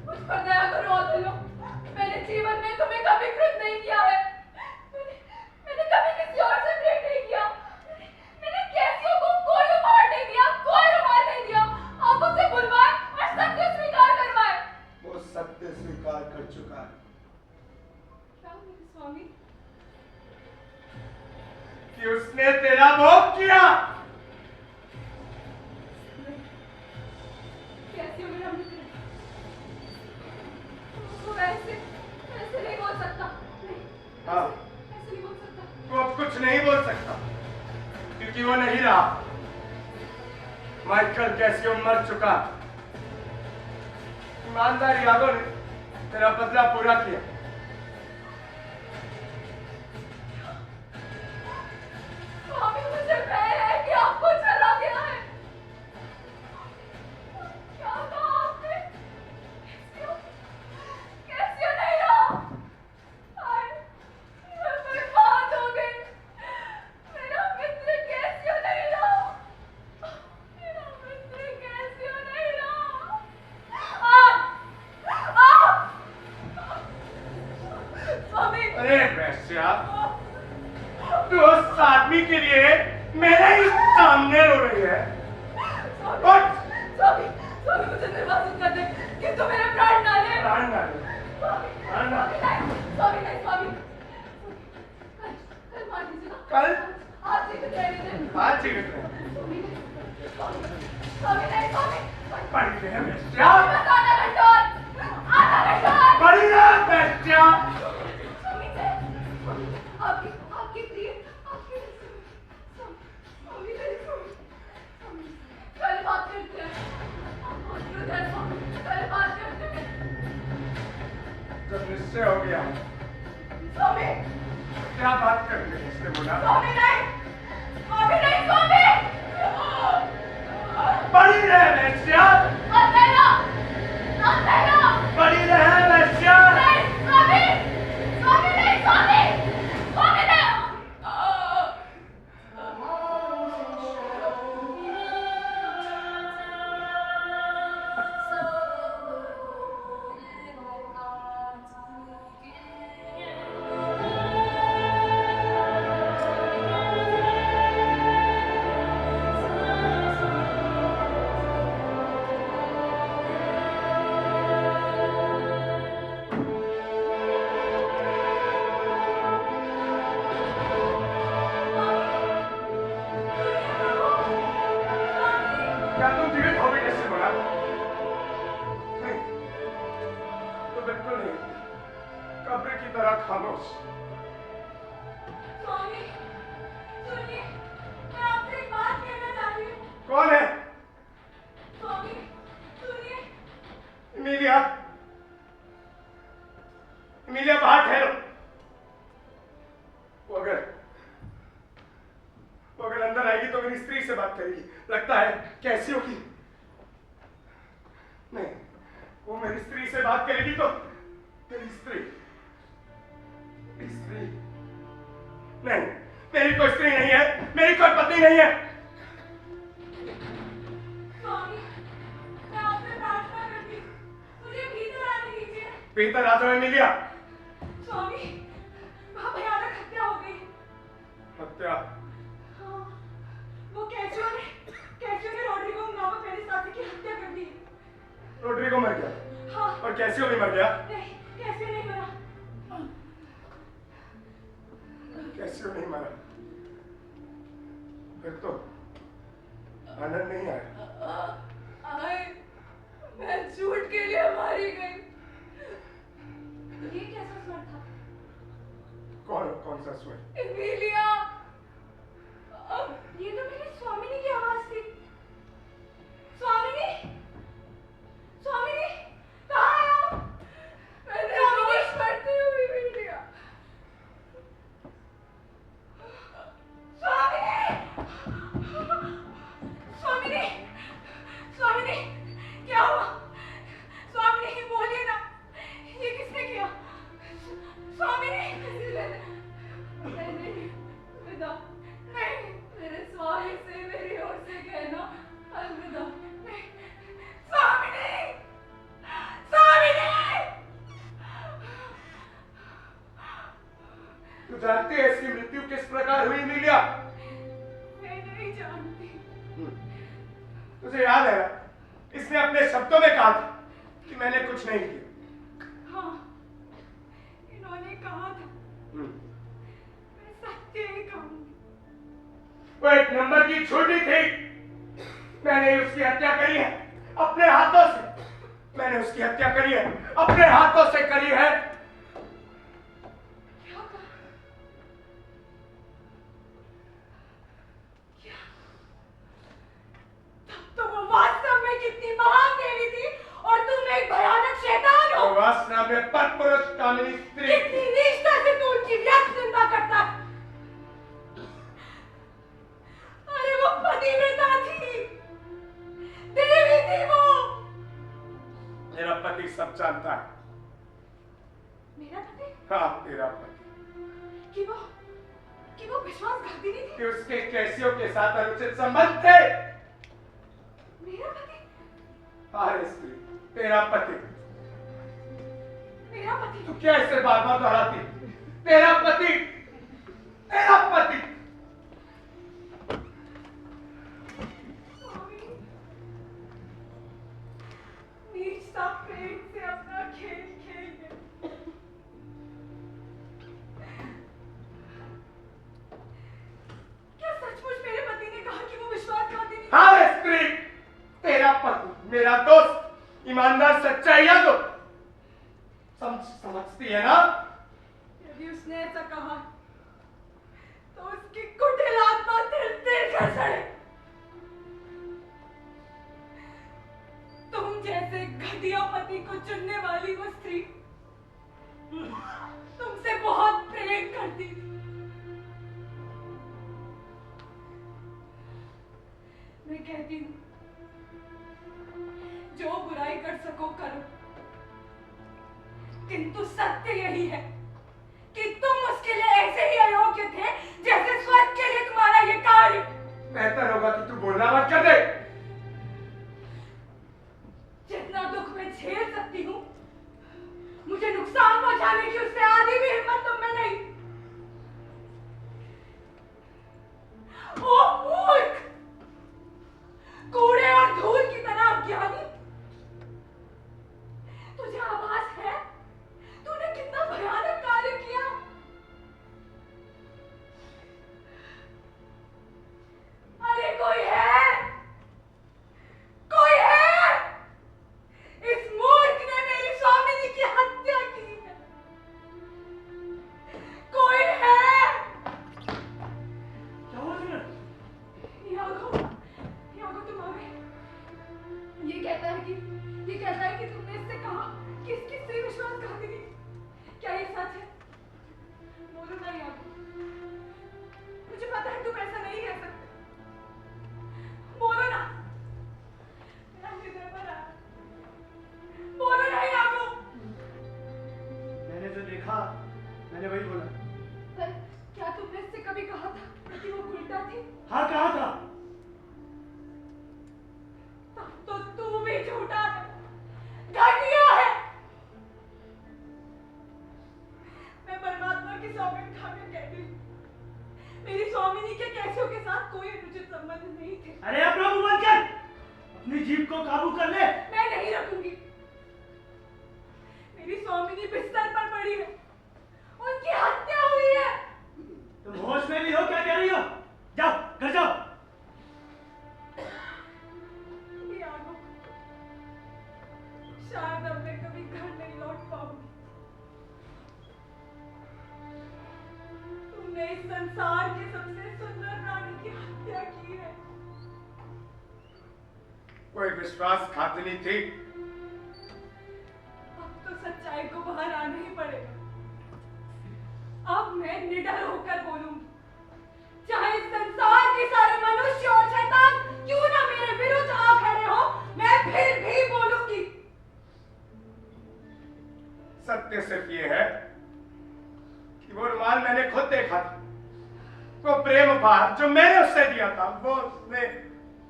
Speaker 6: मुझ पर दया करो ओथेलो, मैंने जीवन में तुम्हें कभी क्रोध नहीं किया है। मैंने कभी किसी और से प्रेम नहीं किया। मैंने कैसियो को कोई उपहार नहीं दिया, कोई रुमाल नहीं दिया। आप उसे बुलवाएं और
Speaker 3: हाँ।
Speaker 6: ऐसे नहीं बोल सकता।
Speaker 3: वो अब कुछ नहीं बोल सकता क्योंकि वो नहीं रहा। माइकल कैसियो मर चुका। ईमानदार यादों ने तेरा बदला पूरा किया।
Speaker 6: स्वामी मुझे भय है कि आपको चला गया है। क्या कहा आपने? कैसियो नहीं रहा। हाय, मैं बर्बाद हो गई। मेरा मित्र कैसियो नहीं रहा। मेरा मित्र कैसियो नहीं रहा। स्वामी,
Speaker 3: अरे वैश्या, तू उस आदमी के लिए मेरे ही सामने रो रही है।
Speaker 6: स्वामी, स्वामी मुझे निर्वासित कर दे, किंतु मेरे प्राण ना ले।
Speaker 3: प्राण ना ले। प्राण ना ले।
Speaker 6: स्वामी नहीं, स्वामी। कल मार दीजिएगा।
Speaker 3: कल?
Speaker 6: आज जीवित रहने दें।
Speaker 3: आज जीवित रहे।
Speaker 6: स्वामी नहीं, स्वामी नहीं, स्वामी।
Speaker 3: पड़ी रहे वैश्या।
Speaker 6: बस आधा घंटा और, आधा घंटा और।
Speaker 3: पड़ी रहे वैश्या।
Speaker 6: स्वामी से, आपकी प्रिय, आपकी स्वामी नहीं, स्वामी। कल बात करते हैं। कल बात करते हैं।
Speaker 3: जब निश्चय हो गया
Speaker 6: स्वामी,
Speaker 3: क्या बात करनी है इसने बोला।
Speaker 6: स्वामी नहीं, स्वामी नहीं, स्वामी।
Speaker 3: पड़ी रहे वैश्या।
Speaker 6: अंधेरा, अंधेरा।
Speaker 3: पड़ी रहे वैश्या।
Speaker 6: नहीं, स्वामी, स्वामी नहीं, स्वामी, स्वामी नहीं।
Speaker 3: क्या तुम जीवित हो गई जैसे बोला? नहीं, तो बिल्कुल नहीं। कब्र की तरह खामोश।
Speaker 6: स्वामी, सुनिए, मैं आपसे एक बात कहना चाहती हूँ।
Speaker 3: कौन है?
Speaker 6: स्वामी, सुनिए।
Speaker 3: इमिलिया। इमिलिया बाहर ठहरो। वो अगर अंदर आएगी तो मेरी स्त्री से बात करेगी। लगता है कैसी होगी? नहीं, वो मेरी स्त्री से बात करेगी तो मेरी स्त्री नहीं, मेरी कोई स्त्री नहीं है, मेरी कोई पत्नी नहीं है।
Speaker 6: स्वामी, मैं आपसे प्रार्थना करती हूँ, मुझे भीतर आने दीजिए।
Speaker 3: भीतर आ जाओ इमिलिया।
Speaker 6: स्वामी, वहाँ भयानक हत्या हो गई।
Speaker 3: हत्या?
Speaker 6: हाँ, वो कैसियो ने रोड्रिगो नामक मेरे साथी की हत्या कर दी।
Speaker 3: रोड्रिगो मर गया?
Speaker 6: हाँ।
Speaker 3: और कैसियो भी मर गया?
Speaker 6: नहीं, कैसियो नहीं मरा।
Speaker 3: कैसियो नहीं मरा? फिर तो आनंद नहीं आया।
Speaker 6: आए, मैं झूठ के लिए मारी गई। ये कैसा स्वर था?
Speaker 3: कौन सा स्वर?
Speaker 6: इमिलिया। ये तो मेरी स्वामिनी की आवाज थी। स्वामिनी, स्वामिनी, कहाँ है आप? मैंने रोज पढ़ती हुई इमिलिया। स्वामिनी, स्वामिनी, क्या हुआ? स्वामिनी, बोलिए ना, ये किसने किया? स्वामिनी, नहीं, विदा, नहीं, मेरे स्वामी से मेरी ओर से कहना अलविदा। नहीं, स्वामिनी, स्वामिनी।
Speaker 3: तू जानती है इसकी मृत्यु किस प्रकार हुई इमिलिया?
Speaker 6: मैं नहीं जानती।
Speaker 3: तुझे याद है ना, इसने अपने शब्दों में कहा था कि मैंने कुछ नहीं किया।
Speaker 6: हाँ, इन्होंने कहा था, मैं सत्य ही कहूंगी।
Speaker 3: वो एक नंबर की छोटी थी। मैंने उसकी हत्या करी है अपने हाथों से। मैंने उसकी हत्या करी है अपने हाथों से करी है।
Speaker 6: क्या कहा?
Speaker 3: समाज में परपुरुष कामिनी स्त्री।
Speaker 9: कितनी नीचता से तू उनकी व्यर्थ निंदा करता है। अरे वो पतिव्रता थी, देवी थी वो।
Speaker 3: मेरा पति सब जानता है।
Speaker 9: मेरा पति?
Speaker 3: हाँ, तेरा पति।
Speaker 9: कि वो विश्वासघाती नहीं थी?
Speaker 3: कि उसके कैसियों के साथ अनुचित संबंध थे।
Speaker 9: मेरा पति?
Speaker 3: अरे स्त्री, तेरा पति।
Speaker 9: मेरा पति?
Speaker 3: तू क्या इसे बार बार दोहराती? तेरा पति, तेरा पति।
Speaker 9: नीचता प्रेम से अपना खेल खेल गए। क्या सचमुच मेरे पति ने कहा कि वो विश्वासघाती नहीं?
Speaker 3: हाँ स्त्री, तेरा पति, मेरा दोस्त, ईमानदार, सच्चा यादव। समझती है ना?
Speaker 9: यदि उसने ऐसा कहा तो उसकी कुटिल आत्मा तिल तिल कर सड़े। तुम जैसे घटिया पति को चुनने वाली वो स्त्री तुमसे बहुत प्रेम करती थी। मैं कहती हूँ, जो बुराई कर सको करो, किंतु सत्य यही है कि तुम उसके लिए ऐसे ही अयोग्य थे जैसे स्वर्ग के लिए तुम्हारा ये कार्य।
Speaker 3: बेहतर होगा कि तू बोलना मत कर दे।
Speaker 9: जितना दुख मैं झेल सकती हूँ, मुझे नुकसान पहुंचाने की उससे आधी भी हिम्मत तुम में नहीं। ओ मूर्ख, कूड़े और धूल की तरह अज्ञानी, तुझे आभास है तूने कितना भयानक कार्य किया। अरे कोई है, कोई है? इस मूर्ख ने मेरी स्वामिनी की हत्या की है। कोई है?
Speaker 4: क्या हुआ तुम्हें?
Speaker 9: यागो तुम आ गए। ये कहता है कि तुमने इससे कहा कि इसकी स्त्री विश्वासघाती थी। क्या ये सच है? बोलो ना यागो, मुझे पता है तुम ऐसा नहीं कह सकते। बोलो ना, मेरा हृदय भरा है। बोलो ना यागो।
Speaker 10: मैंने जो देखा मैंने वही बोला।
Speaker 9: पर क्या तुमने इससे कभी कहा था कि वो उल्टा थी?
Speaker 10: हाँ, कहा था।
Speaker 9: तब तो तू भी झूठा है, घटिया है। मैं परमात्मा की सौगंध खाकर कहती हूँ, मेरी स्वामिनी के कैसियों के साथ कोई अनुचित संबंध नहीं थे।
Speaker 10: अरे अपना मुंह बंद कर, अपनी जीभ को काबू कर ले।
Speaker 9: मैं नहीं रखूंगी। मेरी स्वामिनी बिस्तर पर पड़ी है, उनकी हत्या हुई है।
Speaker 10: तुम होश में नहीं हो? क्या कह रही हो? जाओ घर जाओ।
Speaker 9: यागो, शायद अब मैं कभी घर नहीं लौट पाऊंगी। तुमने इस संसार के सबसे सुंदर प्राणी की हत्या की है।
Speaker 3: कोई विश्वासघातिनी थी।
Speaker 9: अब तो सच्चाई को बाहर आना ही पड़ेगा। अब मैं निडर होकर बोलूंगी, चाहे इस संसार के सारे मनुष्य और शैतान क्यों ना मेरे विरुद्ध आ खड़े हो, मैं फिर भी बोलूंगी।
Speaker 3: सत्य सिर्फ ये है कि वो रुमाल मैंने खुद देखा था। वो प्रेम उपहार जो मैंने उससे दिया था, वो उसने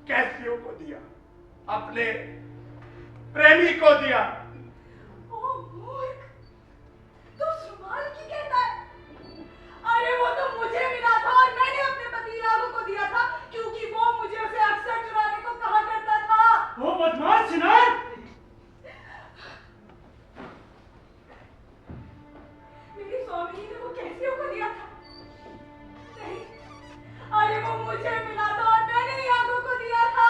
Speaker 3: कैसियों को दिया, अपने प्रेमी को दिया।
Speaker 9: ओ मूर्ख, तू उस रुमाल की कहता है? अरे वो तो मुझे मिला था और मैंने अपने पति यागो को दिया था, क्योंकि वो मुझे उसे अक्सर चुराने को कहा करता था।
Speaker 10: वो बदमाश चिनार!
Speaker 9: मेरी स्वामिनी ने वो कैसियों को दिया था? नहीं, अरे वो मुझे मिला था और मैंने यागो को दिया था।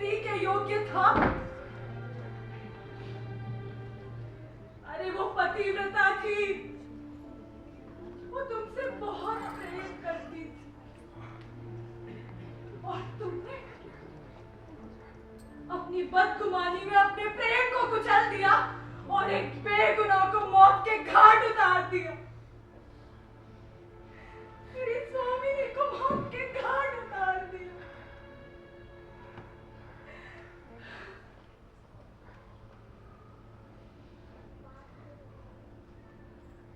Speaker 9: स्त्री के योग्य था? अरे वो पतिव्रता थी, वो तुमसे बहुत प्रेम करती थी और तुमने अपनी बदगुमानी में अपने प्रेम को कुचल दिया और एक बेगुनाह को मौत के घाट उतार दिया। मेरी स्वामिनी को मौत के घाट उतार दिया।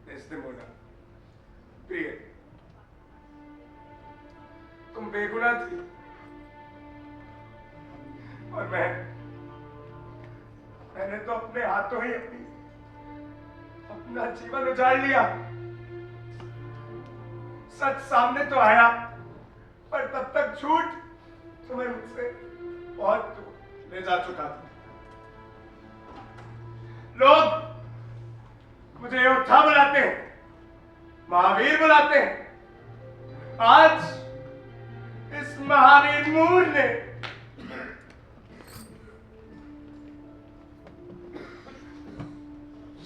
Speaker 3: डेस्डेमोना, प्रिय, तुम बेगुनाह थी और मैंने तो अपने हाथों ही अपना जीवन उजाड़ लिया। सच सामने तो आया, पर तब तक झूठ तुम्हें मुझसे बहुत दूर ले जा चुका था। लोग मुझे योद्धा बुलाते हैं, महावीर बुलाते हैं। आज इस महावीर मूर ने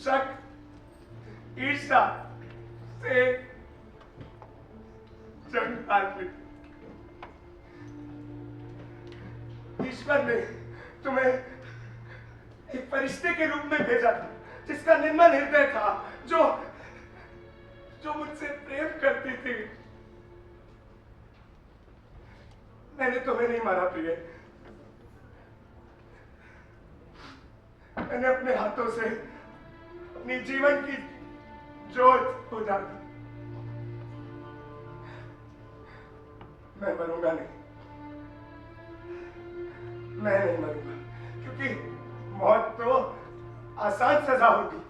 Speaker 3: शक, ईर्ष्या से जंग हार ली। ईश्वर ने तुम्हें एक फरिश्ते के रूप में भेजा था, जिसका निर्मल हृदय था, जो मुझसे प्रेम करती थी। मैंने तुम्हें नहीं मारा प्रिय, मैंने अपने हाथों से अपनी जीवन की जोत बुझा दी। मैं मरूंगा नहीं, मैं नहीं मरूंगा, क्योंकि मौत तो आसान सजा होगी।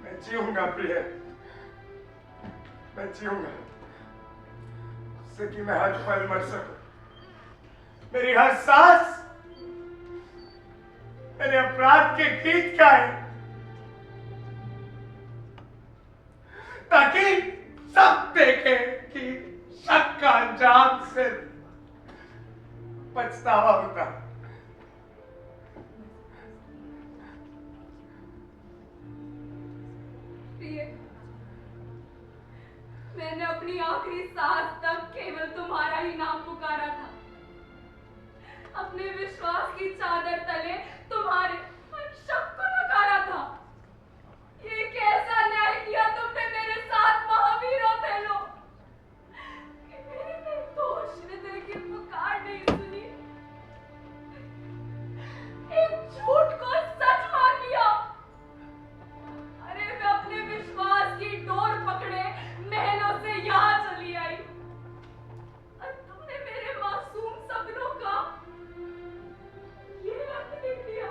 Speaker 3: मैं जीऊंगा प्रिय, मैं जीऊंगा, उससे कि मैं हर पल मर सकूं। मेरी हर सांस मेरे अपराध के गीत गाए, ताकि सब देखें कि शक का अंजाम सिर्फ पछतावा होता।
Speaker 6: मैंने अपनी आखिरी सांस तक केवल तुम्हारा ही नाम पुकारा था। अपने विश्वास की चादर तले तुम्हारे शक को नकारा था। ये कैसा न्याय किया तुमने मेरे साथ महावीर ओथेलो, कि मेरे निर्दोष हृदय की पुकार नहीं सुनी, एक झूठ को सच मान लिया। अरे मैं अपने विश्वास की डोर पकड़े महलों से यहाँ चली आई और तुमने मेरे मासूम सपनों का ये रंग देख लिया।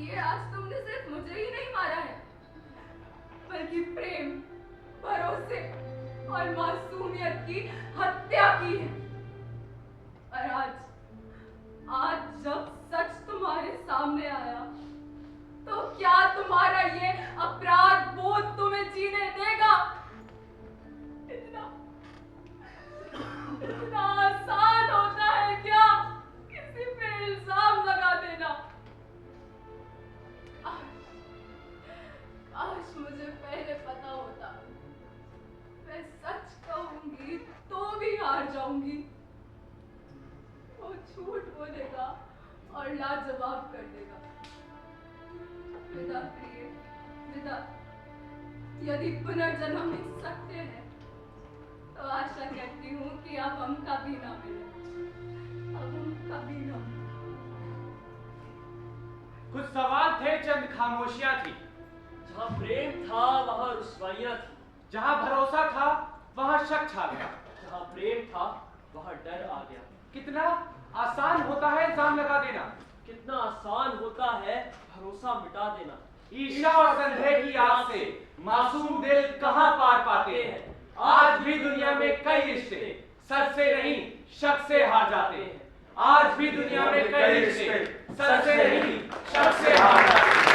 Speaker 6: ये आज तुमने सिर्फ मुझे ही नहीं मारा है, बल्कि प्रेम, भरोसे और मासूमियत की हत्या की है। और आज जब सच तुम्हारे सामने आया, तो क्या तुम्हारा ये अपराध बोध तुम्हें जीने देगा? इतना आसान होता है क्या किसी पे इल्जाम लगा देना? आज मुझे पहले पता होता, मैं सच कहूंगी तो भी हार जाऊंगी। वो झूठ बोलेगा और लाजवाब कर देगा। विदा प्रिय, विदा। यदि पुनर्जन्म मिल सकते हैं तो आशा करती हूँ कि अब हम कभी ना मिलें, अब हम कभी ना मिलें।
Speaker 5: कुछ सवाल थे, चंद खामोशियां थी।
Speaker 2: जहाँ प्रेम था वहाँ रुसवाइयाँ थी,
Speaker 5: जहाँ भरोसा था वहाँ शक छा गया,
Speaker 2: जहाँ प्रेम था वहाँ डर आ गया।
Speaker 5: कितना आसान होता है इल्जाम लगा देना,
Speaker 2: कितना आसान होता है भरोसा मिटा देना।
Speaker 5: ईर्ष्या और संदेह की आग से मासूम दिल कहाँ पार पाते हैं। आज भी दुनिया में कई रिश्ते सच से नहीं शक से हार जाते हैं। आज भी दुनिया में कई रिश्ते सच से नहीं शक से हार जाते हैं।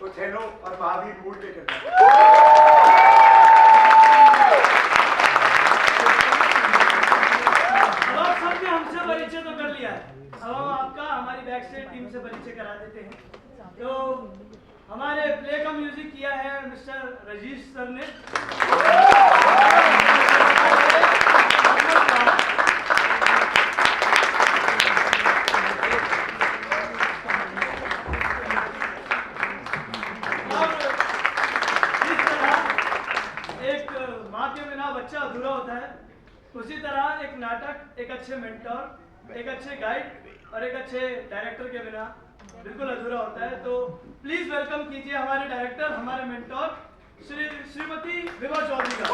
Speaker 3: ओथेलो और महावीर मूड के किरदार।
Speaker 7: अब आप सबने हमसे परिचय तो कर लिया है, अब हम आपका हमारी बैक स्टेज टीम से परिचय करा देते हैं। तो हमारे प्ले का म्यूजिक किया है मिस्टर रजीश सर ने। और जिस तरह एक माँ के बिना बच्चा अधूरा होता है, उसी तरह एक नाटक एक अच्छे मेंटर, एक अच्छे गाइड और एक अच्छे डायरेक्टर के बिना बिल्कुल अधूरा होता है। तो प्लीज वेलकम कीजिए हमारे डायरेक्टर, हमारे मेंटर श्रीमती विभा चौधरी का।